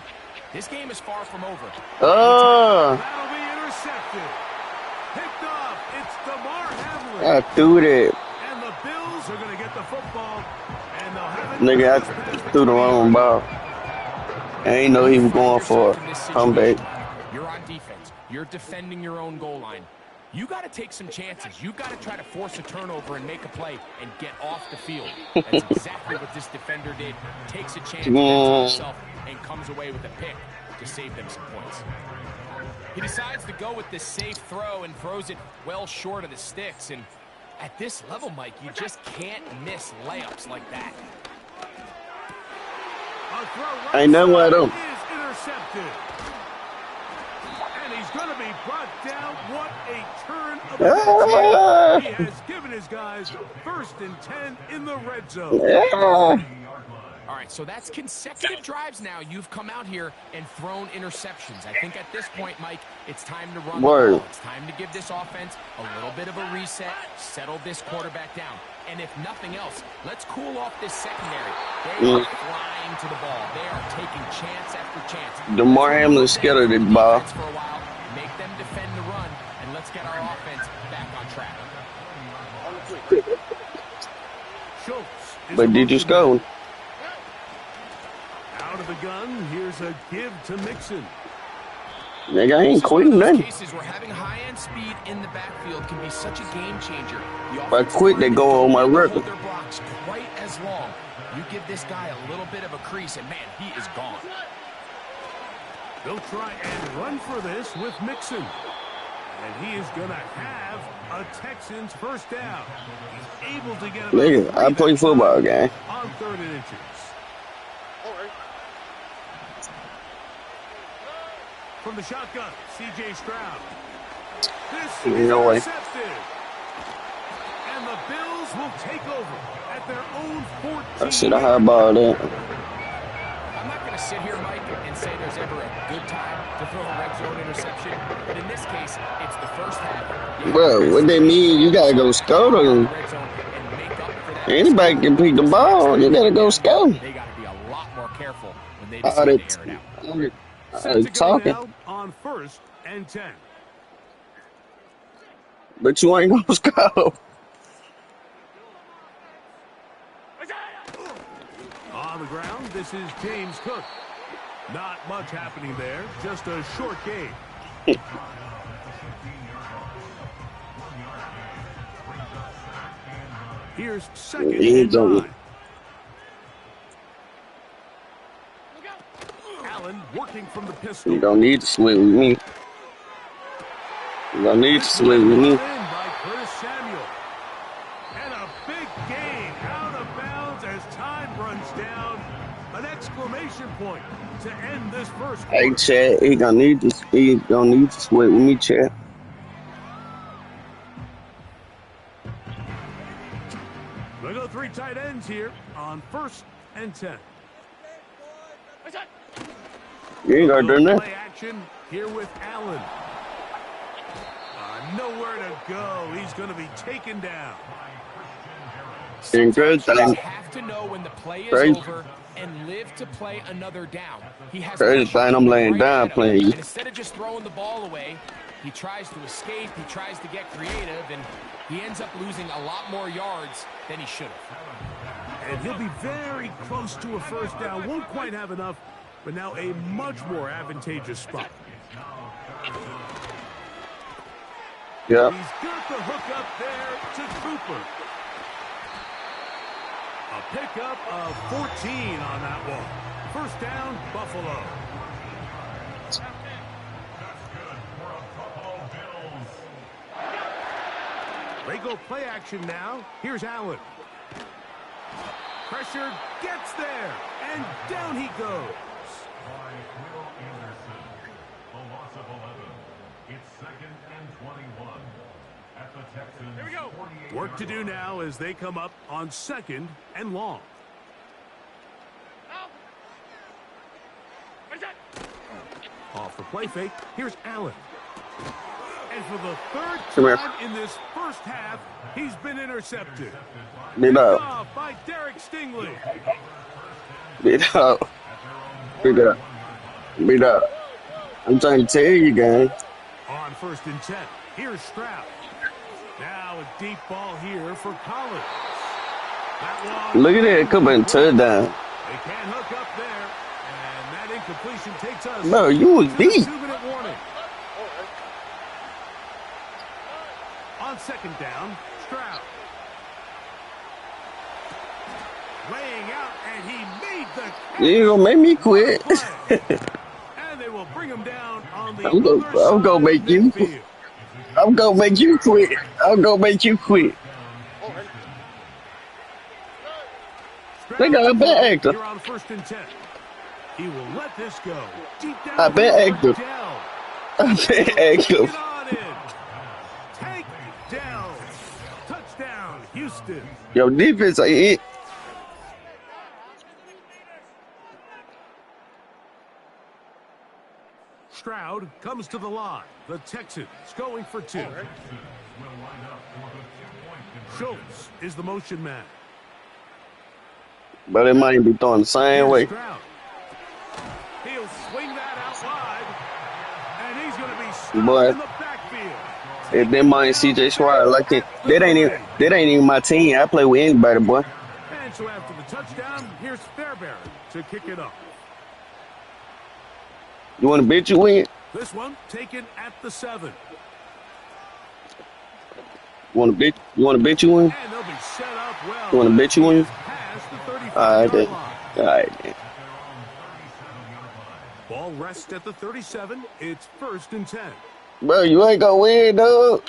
This game is far from over. Oh. That'll be intercepted. Picked off. It's DeMar Hamlin. I threw that. And the Bills are going to get the football. And they'll have it. Nigga, I Just past the threw the 20. wrong ball. I ain't know When he you was find going for yourself in this a comeback. situation, you're on defense. You're defending your own goal line. You got to take some chances. You got to try to force a turnover and make a play and get off the field. That's exactly what this defender did. Takes a chance, bets on himself, and comes away with a pick to save them some points. He decides to go with this safe throw and throws it well short of the sticks. And at this level, Mike, you just can't miss layups like that. Ain't nothing like them. Is intercepted. And he's going to be brought down. What a turn of events here. He has given his guys 1st and 10 in the red zone. All right, so that's consecutive drives now. You've come out here and thrown interceptions. I think at this point, Mike, it's time to run the ball. It's time to give this offense a little bit of a reset, settle this quarterback down. And if nothing else, let's cool off this secondary. They are flying to the ball. They are taking chance after chance. DeMar Hamlin scared of the ball. For a while, make them defend the run, and let's get our offense back on track. But did you score? Out of the gun, here's a give to Mixon. Nigga, I ain't quitting nothing. Cases where having high-end speed in the backfield can be such a game changer. If I quit, they go on my record. Their blocks quite as long. You give this guy a little bit of a crease, and man, he is gone. They'll try and run for this with Mixon. And he is going to have a Texans first down. He's able to get him. Nigga, I play football, gang. On 3rd and inches. From the shotgun, C.J. Stroud. This is No way. intercepted. And the Bills will take over at their own 14. I should have highballed that. I'm not going to sit here, Mike, and say there's ever a good time to throw a red zone interception. But in this case, it's the first half. Bro, what they mean? You gotta go scout them. Anybody can pick the ball. You gotta go scout. They got to be a lot more careful when they decide to air it out. Talking on 1st and 10. But you ain't gonna scout. On the ground, this is James Cook. Not much happening there, just a short game. Here's 2nd and 9. Allen working from the pistol. You don't need to switch with me. You don't need to switch with me. By Curtis Samuel. And a big gain out of bounds as time runs down. An exclamation point to end this first quarter. Hey, Chad, he gonna need to switch with me, Chad. We go 3 tight ends here on 1st and 10. You ain't gonna do nothing. Play action here with Allen. Nowhere to go. He's going to be taken down. And good You thing. have to know when the play is Crazy. over and live to play another down. He has Crazy thing, I'm laying down playing you. And instead of just throwing the ball away, he tries to escape, he tries to get creative, and he ends up losing a lot more yards than he should have. And he'll be very close to a first down. Won't quite have enough, but now a much more advantageous spot. Yep. He's got the hook up there to Cooper. A pickup of 14 on that one. First down, Buffalo. They go play action now. Here's Allen. Pressure gets there, and down he goes. Here we go. Work to do now as they come up on 2nd and long. Off the play fake, here's Allen. And for the 3rd time in this first half, he's been intercepted. Beat up. Off by Derek Stingley. Beat up. Beat up. Beat up. I'm trying to tell you, gang. On 1st and 10, here's Stroud. Now a deep ball here for Collins. That one Look at that coming touchdown. They can't hook up there, and that incompletion takes us Bro, you was to the deep. 2-minute warning. On 2nd down, Stroud. Laying out, and he made the catch. You ain't gonna make me quit. And they will bring him down on the I'm other gonna side make of you. midfield. I'm gonna make you quit. I'm gonna make you quit. They got a bad actor. Here on 1st and 10. He will let this go. Deep down. I bet actor. I bet actor. Get on in. Take down. Touchdown, Houston. Yo, defense ain't it. Stroud comes to the line. The Texans going for 2. Schultz is the motion man. But it might be throwing the same way. Stroud. He'll swing that out wide, and he's going to be stuck Boy, in the backfield. if they mind CJ Schreier like that ain't even my team. I play with anybody, boy. And so after the touchdown, here's Fairbairn to kick it up. You want to bet you win? This one taken at the 7. You want to bet? You want to bet you win? And they'll be set up well. You want to bet you win? Past the 35-yard All right, then. line. All right, then. Ball rests at the 37. It's 1st and 10. Bro, you ain't gonna win, dog.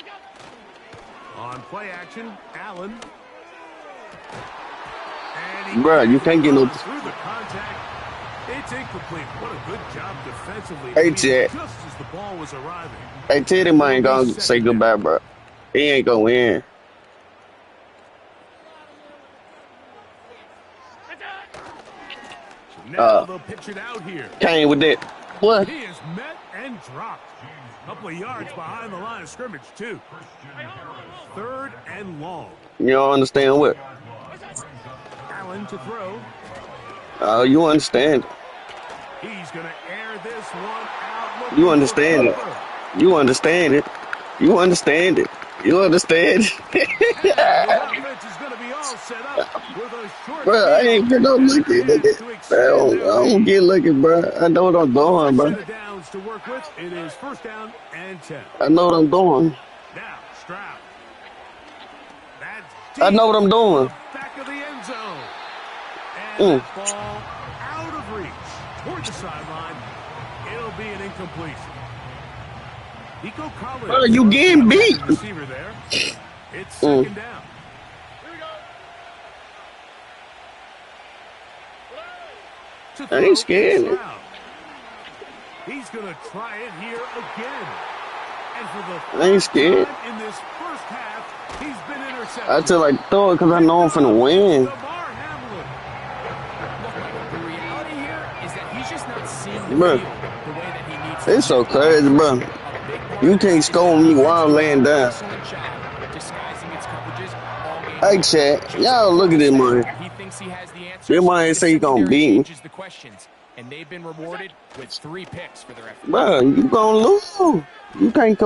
On play action, Allen. And Bro, you can't get no. through the contact. It's incomplete. What a good job defensively. Hey, Chad. Just as the ball was arriving. Hey, Teddy ain't gonna say goodbye, bro. He ain't gonna win. Now they'll pitch it out here. Came with that. What? He is met and dropped. A couple of yards behind the line of scrimmage, too. 3rd and long. You don't understand what? Allen to throw. Oh, you understand. He's going to air this one out. You understand it. You understand it. You understand it. You understand it. Offense is going to be all set up with a short Bro, I ain't get no lucky. I don't get lucky, bro. I know what I'm doing, bro. downs to work with. It is 1st down and 10. I know what I'm doing. Now, Stroud. That's I know what I'm doing. Back of the end zone. And that ball out of reach toward the sideline. It'll be an incompletion. Nico Collins. Bro, you getting beat. Receiver there. It's 2nd down. I ain't scared. He's going to try it here again. And for the I ain't scared. in this first half, he's been intercepted. I just like throw it because I know I'm finna win. Look, Michael, the reality here is that he's just not seeing the Bro, field the way that he needs to. it's so crazy, bro. You can't score me while I'm laying down. Excellent job disguising its coverages all game. Hey, Chad, y'all look at this man. He thinks he has the answers. This man say he gonna beat me. Changes the questions, and they've been rewarded with 3 picks for their effort. Bro, you gonna lose. You can't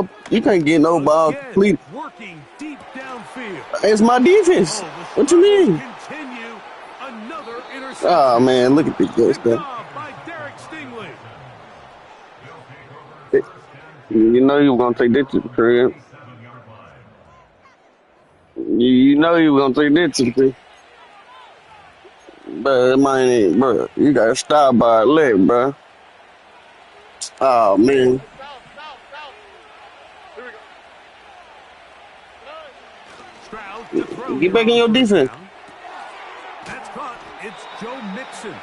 get no ball complete. Working deep downfield. It's my defense. What you mean? Continue another interception. Oh man, look at this guy stuff. By Derek Stingley. You know you were gonna take that to the crib. You know you were gonna take that to the crib. But mine ain't, bro. You gotta stop by a leg, bro. Oh man. Stroud to throw. Get back in your defense. That's caught. It's Joe Mixon.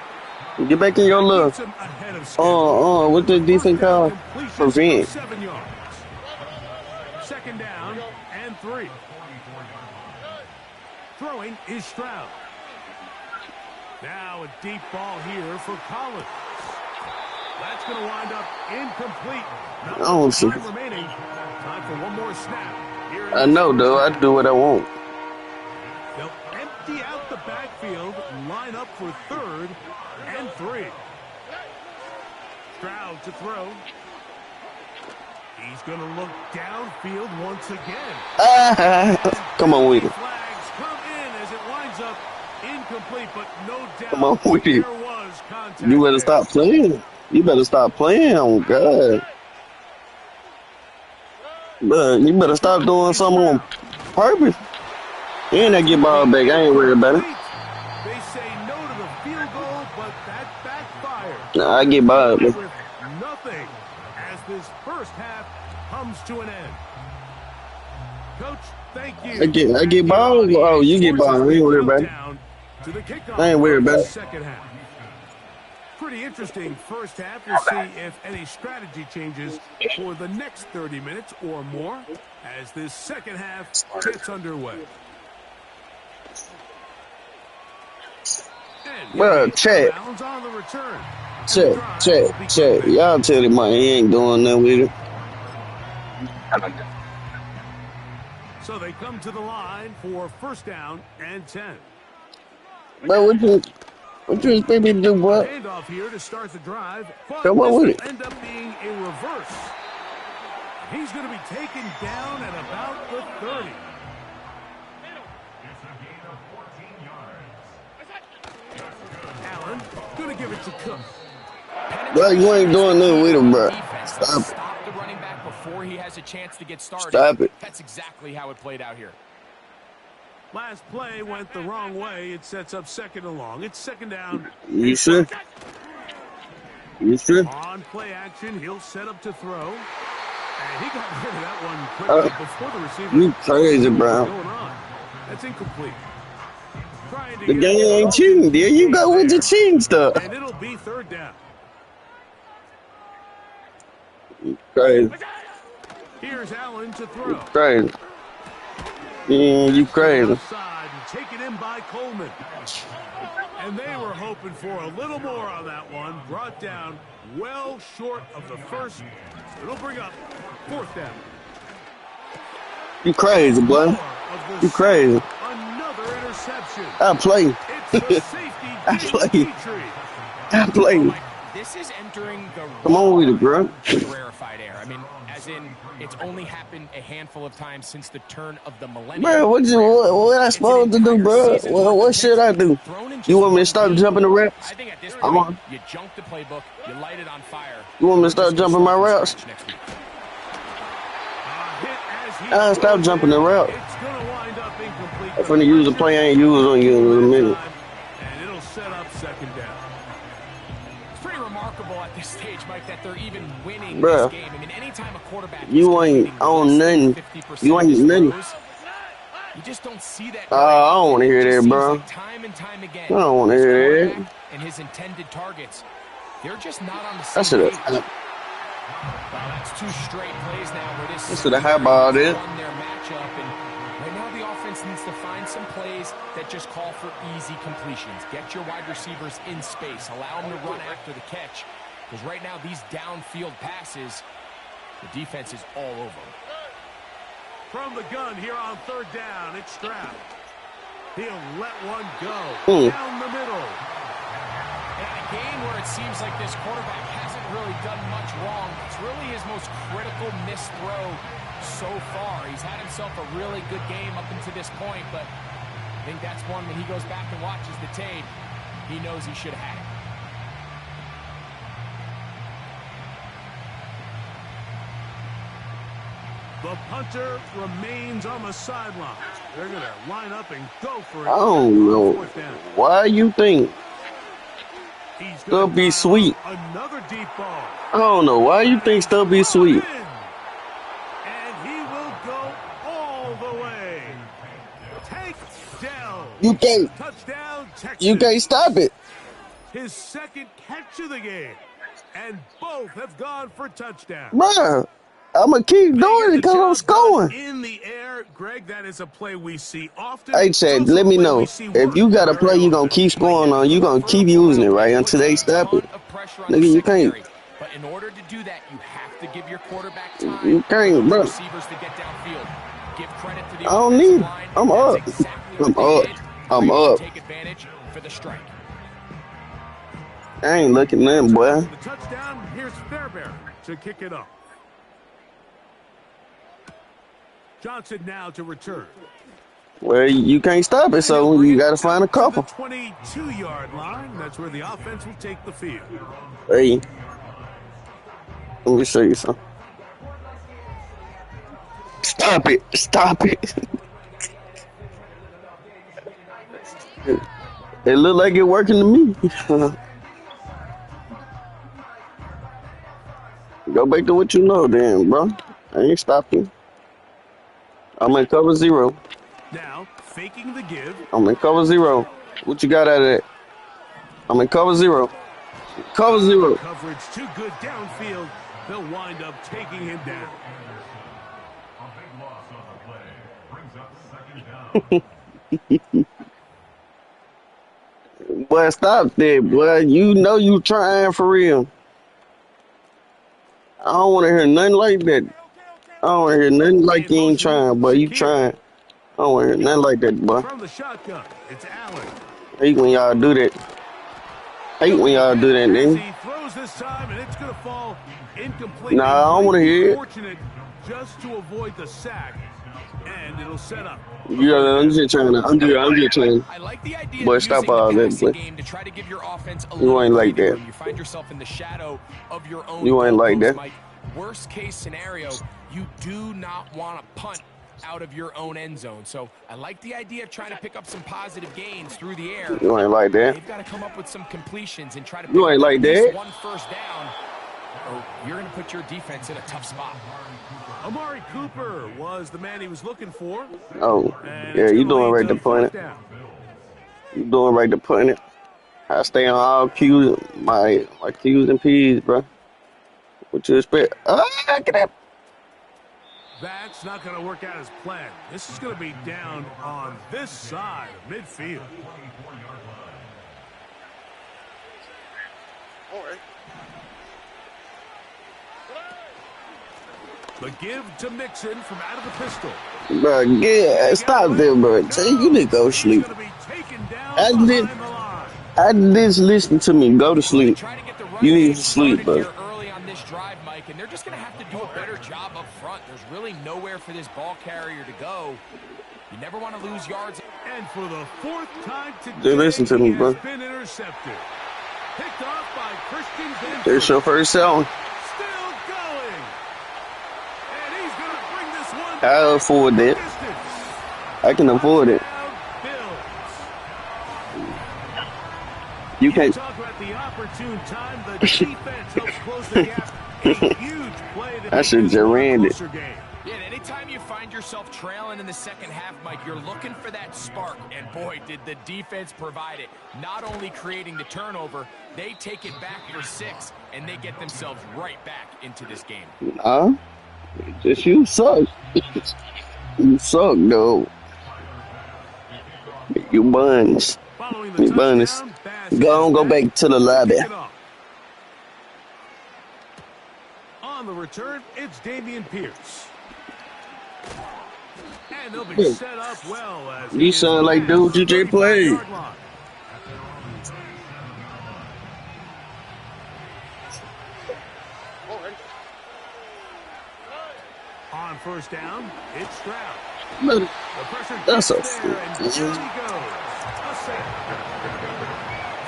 Get back in your look. Keeps him ahead of schedule. What's the defense called? Completion Prevent. of 7 yards. 2nd down and 3. Throwing is Stroud. Now a deep ball here for Collins. That's going to wind up incomplete. Not don't much see. time remaining. Time for one more snap. Here I know, though. I do what I want. They'll empty out the backfield, line up for 3rd and 3. Stroud to throw. He's going to look downfield once again. Come on with it. Flags come in as it winds up incomplete, but no Come on doubt with it. there was contact You better there. stop playing. You better stop playing. Oh, God. But you better stop doing something on purpose. And I get ball back. I ain't worried about it. They say no to the field goal, but that backfired. Nah, I get ball back. With nothing as this first half comes to an end. Coach, thank you. I get ball. Oh, you get ball. I ain't worried about it. To the kickoff I ain't worried about it. second half. Pretty interesting first half. We'll see if any strategy changes for the next 30 minutes or more as this second half gets underway. Bro, check. On the return. Check. Y'all tell him he ain't doing nothing with it. So they come to the line for first down and 10. Bro, what you expect me to do, bro? Handoff here to start the drive, but Come on with it. end up being a reverse. He's going to be taken down at about the 30. It's a gain of 14 yards. Allen going to give it to Cook. Bro, you ain't doing nothing with him, bro. Stop it. Stop the running back before he has a chance to get started. Stop it. That's exactly how it played out here. Last play went the wrong way. It sets up second and long. It's second down. You sure? You sure? On play action, he'll set up to throw. And he got rid of that one quickly before the receiver. You crazy, bro. Going on. That's incomplete. The game ain't cheating, there you go with the cheating stuff. And it'll be third down. You crazy. Here's Allen to throw. You crazy. Yeah, you crazy. Outside and taken in by Coleman. And they were hoping for a little more on that one. Brought down well short of the first. It'll bring up fourth down. You crazy, boy. You crazy. Another interception. I play. I play. I play. This is entering the Come on with it, bro. rarefied air. I mean, as in, it's only happened a handful of times since the turn of the millennium. Bro, what I supposed to do, bro? What should I do? You want me to start jumping the reps? I think at this point, you junk the playbook, you light it on fire. You want me to start jumping my routes? I stop jumping the route. I'm finna use a play I ain't used on you in a minute. And it'll set up second down. It's pretty remarkable at this stage, Mike, that they're even winning Bruh, this game. I mean, anytime a quarterback you ain't on nothing. You ain't nothing. You just don't see that. I don't want to hear that, bro. Like time and time again, I don't want to hear that. And his intended targets, they're just not on the same I should page. have. Well, that's two straight plays now where this I should have highballed it. won their matchup, and right now the offense needs to find some plays that just call for easy completions. Get your wide receivers in space. Allow them to run after the catch, because right now these downfield passes, the defense is all over them. From the gun here on third down, it's Stroud. He'll let one go down the middle. In a game where it seems like this quarterback hasn't really done much wrong, it's really his most critical missed throw so far. He's had himself a really good game up until this point, but I think that's one when he goes back and watches the tape, he knows he should have had it. The punter remains on the sideline. They're going to line up and go for it. I don't know why you think stuff be sweet. Another deep ball. I don't know why you think stuff be sweet. And he will go all the way. Takedown. You can't. Touchdown, Texas. You can't stop it. His second catch of the game. And both have gone for touchdown. Bruh, I'm going to keep doing it because I'm scoring. In the air, Greg, that is a play we see often. Hey, Chad, let me know. If you got a play you going to keep scoring on, you going to keep using it, right, until they stop it. Nigga, you can't. But in order to do that, you have to give your quarterback time. You can't, bro. Receivers to get downfield. Give credit to the I don't need it. I'm up. I'm up. Take advantage for the strike. I ain't looking at them, boy. The touchdown, here's Fairbairn to kick it off. Johnson now to return. Well, you can't stop it, so you got to find a couple. To the 22-yard line. That's where the offense will take the field. Hey, let me show you something. Stop it. Stop it. It look like it working to me. Go back to what you know then, bro. I ain't stopping. I'm in cover 0. Now, faking the give. I'm in cover 0. What you got out of that? I'm in cover 0. Cover 0. Coverage too good downfield. They'll wind up taking him down. A big loss on the play. Brings up second down. Boy, stop that, boy. You know you trying for real. I don't want to hear nothing like that. I don't want to hear nothing like you ain't trying, boy. You trying. I don't want to hear nothing like that, boy. From the shotgun, it's Allen. I hate when y'all do that. I hate when y'all do that, nigga. He throws this time, and it's going to fall incomplete. Nah, I don't want to hear it. Fortunate just to avoid the sack, and it'll set up. Yeah, I'm just trying to. I'm just trying. I like the idea Boy, of stop using all the that, passing boy. game to try to give your offense a You little ain't like breathing that. room. You find yourself in the shadow of your own. You ain't like goalpost, that. Mike. Worst case scenario, you do not want to punt out of your own end zone. So I like the idea of trying to pick up some positive gains through the air. You ain't like that. They've got to come up with some completions and try to pick You ain't up like at least that. one first down, or you're going to put your defense in a tough spot. Amari Cooper was the man he was looking for. Oh, And yeah, it's you gonna doing lead right to to punt fourth it. down. You doing right to punt it. I stay on all Q's, my Q's and P's, bro. What you expect? Get that. That's not going to work out as planned. This is going to be down on this side of midfield. The give to Mixon from out of the pistol. Bro, yeah, stop there, bro. Tell you need to go sleep. I just listen to me. Go to sleep. You need to sleep, bro. Early on this drive, Mike, and they're just going to have to do a better job up front. There's really nowhere for this ball carrier to go. You never want to lose yards. And for the fourth time today, Just listen to me, bro. been intercepted. Picked off by Christian Benford. There's your first down. Still going. And he's going to bring this one. I'll afford that. I can afford it. You can't. Talk about the opportune time. The defense helps close the gap. A huge play to I should just ran it. Yeah, and anytime you find yourself trailing in the second half, Mike, you're looking for that spark. And boy, did the defense provide it. Not only creating the turnover, they take it back for 6, and they get themselves right back into this game. Just you suck. You suck, though. You buns. You buns. Go back to the lobby. On the return, it's Dameon Pierce. And they'll be set up well as you sound like dude you just played. On first down, it's Stroud. Look, that's a there, and down he goes. A sack.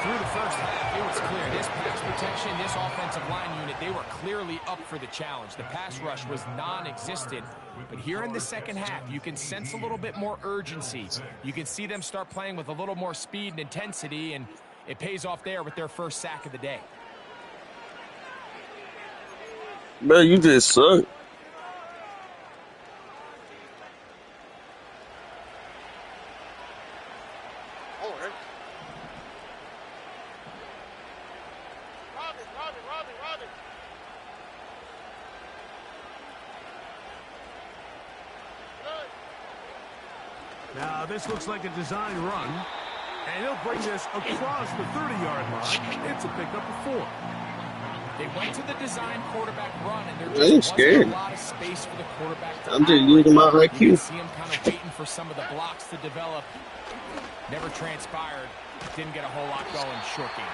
Through the first half, it was clear. This pass protection, this offensive line unit, they were clearly up for the challenge. The pass rush was non-existent. But here in the second half, you can sense a little bit more urgency. You can see them start playing with a little more speed and intensity, and it pays off there with their first sack of the day. Bro, you just suck. Now, this looks like a design run, and he'll bring this across the 30-yard line. It's a pickup of 4. They went to the design quarterback run, and there I just ain't wasn't scared. a lot of space for the quarterback to I'm just operate. using my You IQ. can see him kind of waiting for some of the blocks to develop. Never transpired. Didn't get a whole lot going. Short game.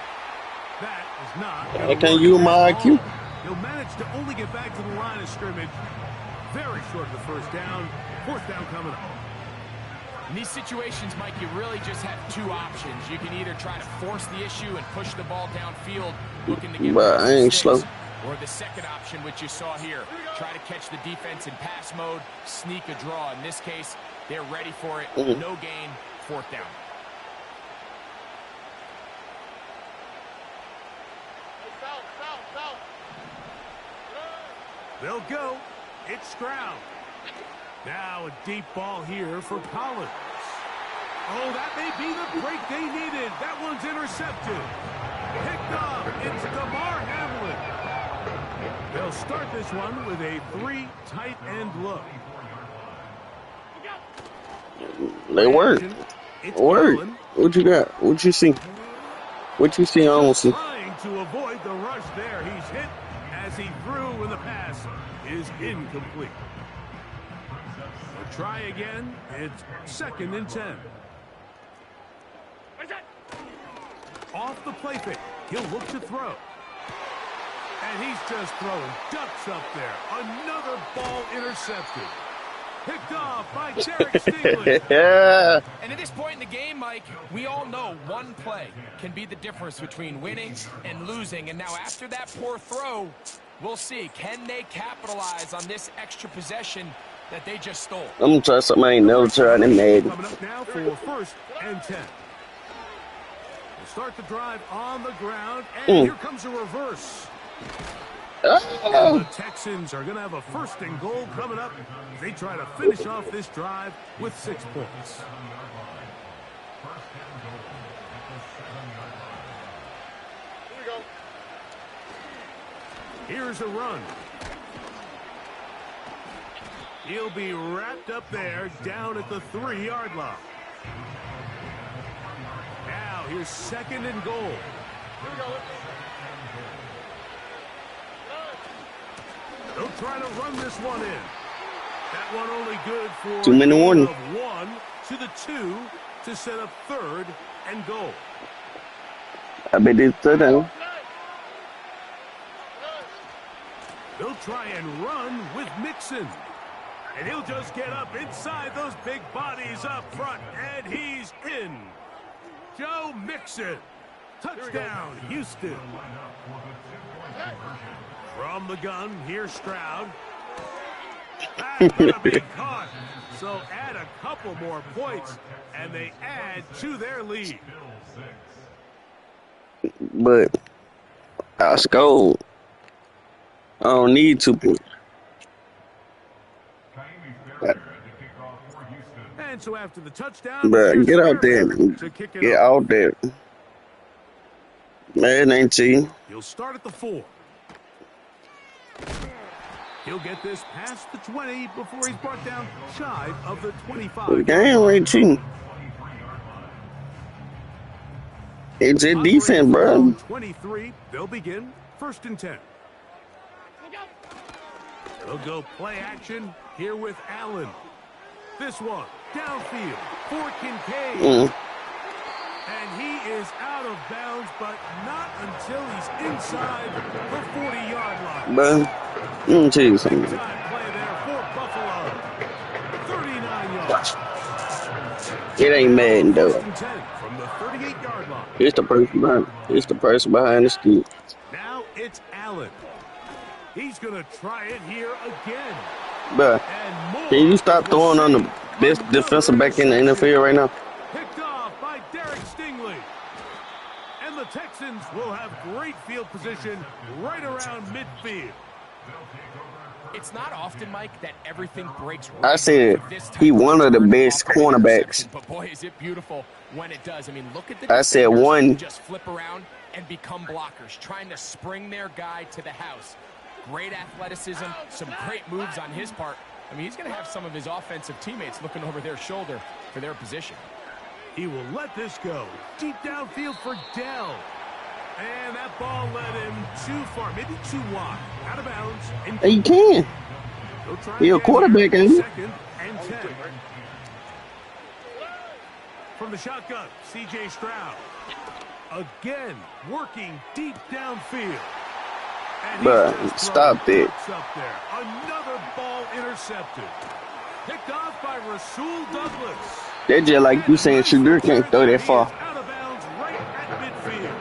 That is not. I can't use my IQ. He'll manage to only get back to the line of scrimmage Very short of the first down. Fourth down coming up. In these situations, Mike, you really just have two options. You can either try to force the issue and push the ball downfield, looking to get But I ain't slow. or the second option, which you saw here, try to catch the defense in pass mode, sneak a draw. In this case, they're ready for it. No gain, fourth down. They'll go. It's Stroud. Now a deep ball here for Collins. Oh, that may be the break they needed. That one's intercepted. Picked off. It's DeMar Hamlin. They'll start this one with a 3 tight end look. They work. Work. What you got? What you see? What you see? I don't see. Trying to avoid the rush there. He's hit as he threw, and the pass is incomplete. We'll try again. It's 2nd and 10. Off the play fake. He'll look to throw. And he's just throwing ducks up there. Another ball intercepted. Picked off by Derek Stingley. Yeah. And at this point in the game, Mike, we all know one play can be the difference between winning and losing. And now after that poor throw, we'll see. Can they capitalize on this extra possession that they just stole? I'm gonna try something I ain't never tried in Madden. Coming up now for 1st and 10. We'll start the drive on the ground, and here comes a reverse. Oh. The Texans are going to have a 1st and goal coming up. They try to finish off this drive with 6 points. Here's a run. He'll be wrapped up there down at the 3-yard line. Now here's 2nd and goal. They'll try to run this one in. That one only good for 2 minute warning. 1 to the 2 to set up 3rd and goal. I bet it's down. They'll try and run with Mixon. And he'll just get up inside those big bodies up front. And he's in. Joe Mixon. Touchdown, Houston. From the gun, here's Stroud. That's going to be caught. So add a couple more points, and they add to their lead. But I scored. I don't need 2 points. And so after the touchdown, But get out there. to kick it Get off. out there. Man, ain't cheating. He'll start at the 4. He'll get this past the 20 before he's brought down shy of the 25. Game ain't cheating. It's a defense, bro. 23. They'll begin 1st and 10. They'll go play action here with Allen. This one downfield for Kincaid. And he is out of bounds, but not until he's inside the 40-yard line. But let me tell you something. Big time play there for Buffalo. 39 yards. It ain't Madden though. 1st and 10 from the 38-yard line. It's the person behind. It's the person behind the scoop. Now it's Allen. He's going to try it here again. But And more. can you stop throwing on the best defensive back in the NFL right now? Picked off by Derek Stingley. And the Texans will have great field position right around midfield. It's not often, Mike, that everything breaks right I said with this type he one of the return best off cornerbacks. interception. But boy, is it beautiful when it does. I mean, look at the I said defenders one. just flip around and become blockers, trying to spring their guy to the house. Great athleticism, some great moves on his part. I mean, he's going to have some of his offensive teammates looking over their shoulder for their position. He will let this go. Deep downfield for Dell. And that ball led him too far, maybe too wide. Out of bounds. Hey, you can. He'll try He a again quarterback, here. ain't he? 2nd and 10. From the shotgun, C.J. Stroud. Again, working deep downfield. And he's Bruh, just throwing stop it. ducks up there. Another ball intercepted. Picked off by Rasul Douglas. They just like And you a saying nice Shadur return can't throw there. that He is far. out of bounds right at midfield.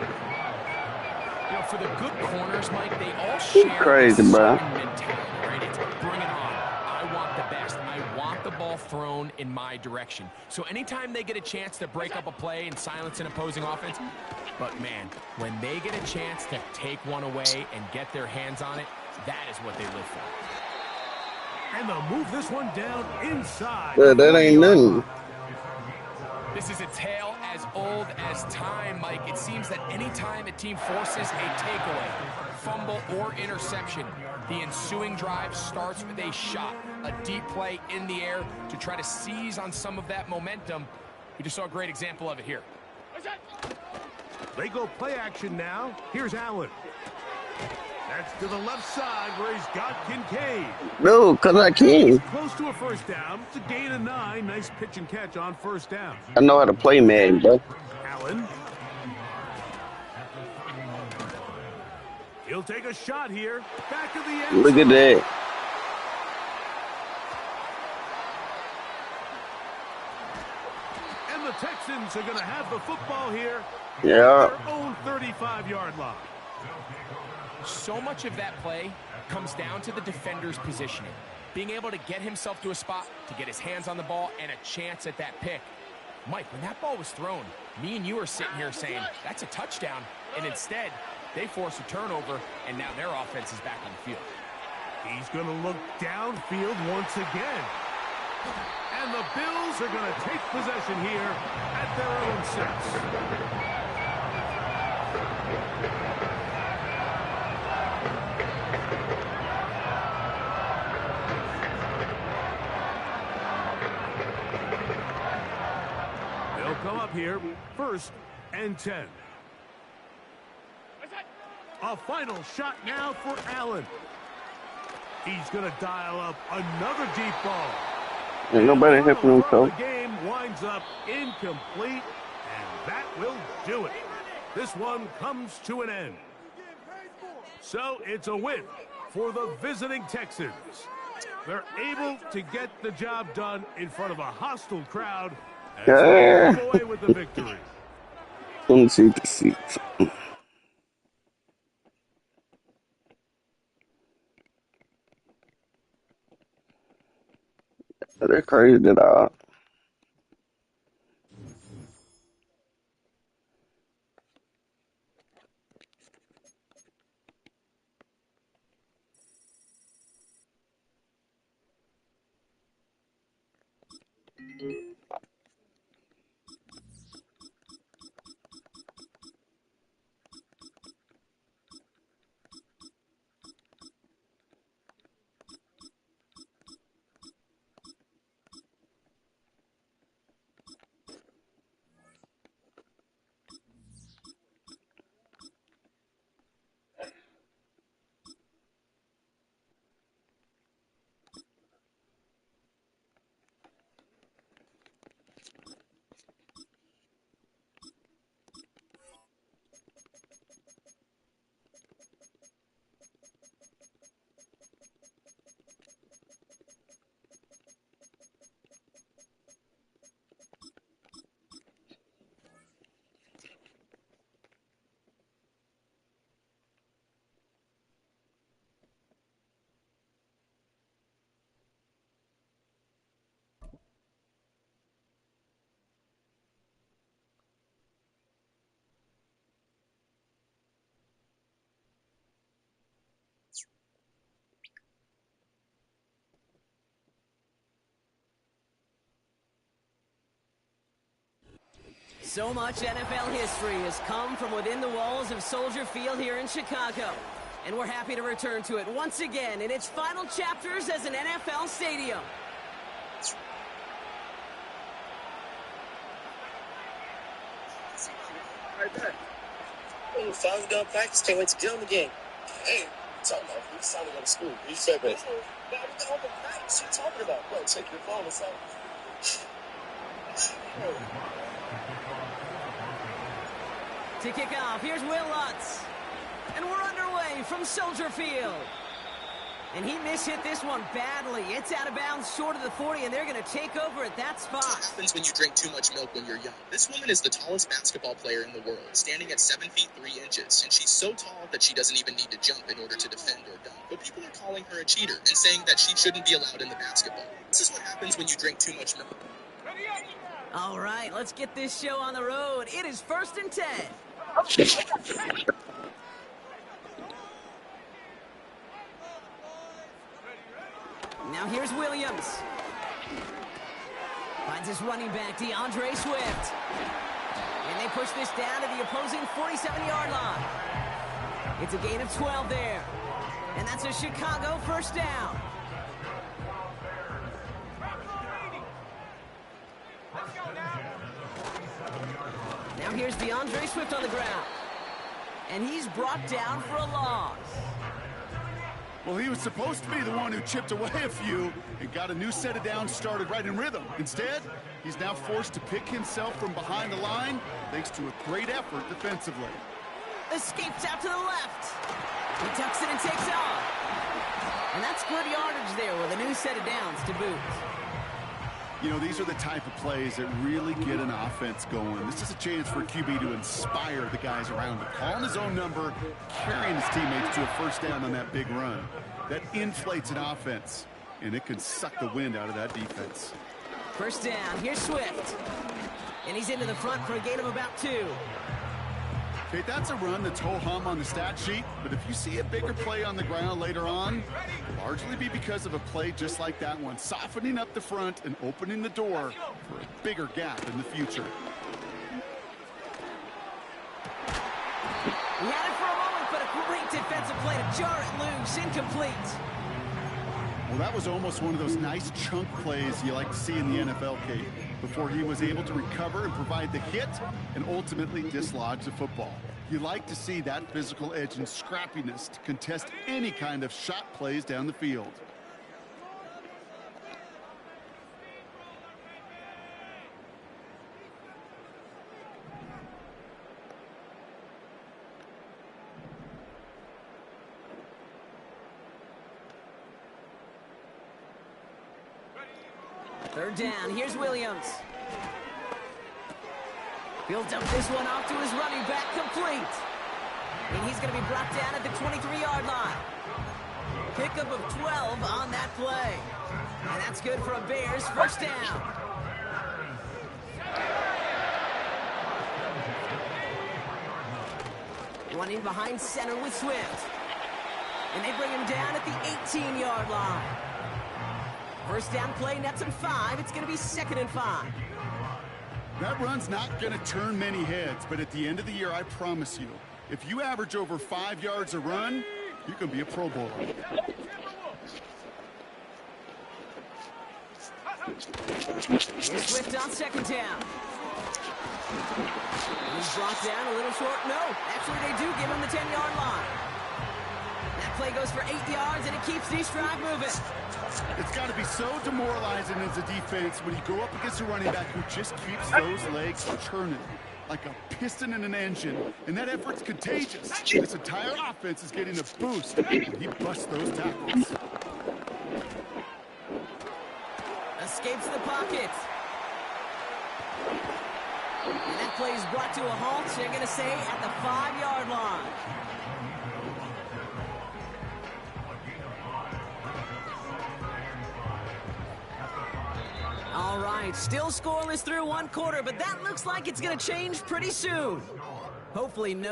You know, for the good corners, Mike, they all You share this crazy, bruh. certain mentality, right? It's bring it on. I want the best. I want the ball thrown in my direction. So anytime they get a chance to break up a play and silence an opposing offense, but man, when they get a chance to take one away and get their hands on it, that is what they live for. And they'll move this one down inside. Bruh, that ain't 40-yard nothing. line. This is a tale as old as time, Mike. It seems that anytime a team forces a takeaway, fumble, or interception, the ensuing drive starts with a shot, a deep play in the air to try to seize on some of that momentum. We just saw a great example of it here. They go play action now. Here's Allen. That's to the left side where he's got Kincaid. No, because I can. Close to a first down. It's a gain of 9. Nice pitch and catch on first down. I know how to play Madden, bro. Allen. He'll take a shot here. Back of the end Look at zone. that. And the Texans are going to have the football here. Yeah. Their own 35-yard line. So much of that play comes down to the defender's positioning. Being able to get himself to a spot, to get his hands on the ball, and a chance at that pick. Mike, when that ball was thrown, me and you are sitting here saying, that's a touchdown. And instead, they force a turnover, and now their offense is back on the field. He's going to look downfield once again. And the Bills are going to take possession here at their own 6. They'll come up here, 1st and 10. A final shot now for Allen. He's going to dial up another deep ball. Ain't nobody helping him, The coach. game winds up incomplete, and that will do it. This one comes to an end. So it's a win for the visiting Texans. They're able to get the job done in front of a hostile crowd as they come away with the victory. Let me see the seats. They're crazy that So much NFL history has come from within the walls of Soldier Field here in Chicago. And we're happy to return to it once again in its final chapters as an NFL stadium. Right back. Oh, finally done practice. Can't wait to get on the game. Hey, what you talking about? We finally go to school. You said that. Now we got home at night. What you talking about? Bro, check your phone or something. To kick off, here's Will Lutz. And we're underway from Soldier Field. And he mishit this one badly. It's out of bounds short of the 40, and they're going to take over at that spot. What happens when you drink too much milk when you're young? This woman is the tallest basketball player in the world, standing at 7 feet 3 inches, and she's so tall that she doesn't even need to jump in order to defend or dunk. But people are calling her a cheater and saying that she shouldn't be allowed in the basketball. This is what happens when you drink too much milk. All right, let's get this show on the road. It is 1st and 10. Now here's Williams. Finds his running back, DeAndre Swift. And they push this down to the opposing 47-yard line. It's a gain of 12 there. And that's a Chicago first down. Now here's DeAndre Swift on the ground. And he's brought down for a loss. Well, he was supposed to be the one who chipped away a few and got a new set of downs started right in rhythm. Instead, he's now forced to pick himself from behind the line thanks to a great effort defensively. Escapes out to the left. He tucks it and takes off. And that's good yardage there with a new set of downs to boot. You know, these are the type of plays that really get an offense going. This is a chance for a QB to inspire the guys around him. Calling his own number, carrying his teammates to a first down on that big run. That inflates an offense, and it can suck the wind out of that defense. First down, here's Swift. And he's into the front for a gain of about 2. Okay, that's a run that's ho-hum on the stat sheet, but if you see a bigger play on the ground later on, it'll largely be because of a play just like that one, softening up the front and opening the door for a bigger gap in the future. He had it for a moment, but a great defensive play to jar it loose, incomplete. Well, that was almost one of those nice chunk plays you like to see in the NFL, Kate, before he was able to recover and provide the hit and ultimately dislodge the football. You like to see that physical edge and scrappiness to contest any kind of shot plays down the field. Third down, here's Williams. Built up this one off to his running back, complete. And he's going to be brought down at the 23-yard line. Pickup of 12 on that play. And that's good for a Bears first down. Running behind center with Swift. And they bring him down at the 18-yard line. First down play, nets him 5. It's going to be 2nd and 5. That run's not going to turn many heads, but at the end of the year, I promise you, if you average over 5 yards a run, you can be a Pro Bowler. Here's Swift on 2nd down. He's brought down a little short. No, actually they do give him the 10-yard line. That play goes for 8 yards, and it keeps this drive moving. It's got to be so demoralizing as a defense when you go up against a running back who just keeps those legs churning like a piston in an engine, and that effort's contagious. This entire offense is getting a boost when he busts those tackles. Escapes the pocket. And that play is brought to a halt, they're going to say, at the 5-yard line. All right, still scoreless through 1 quarter, but that looks like it's going to change pretty soon. Hopefully no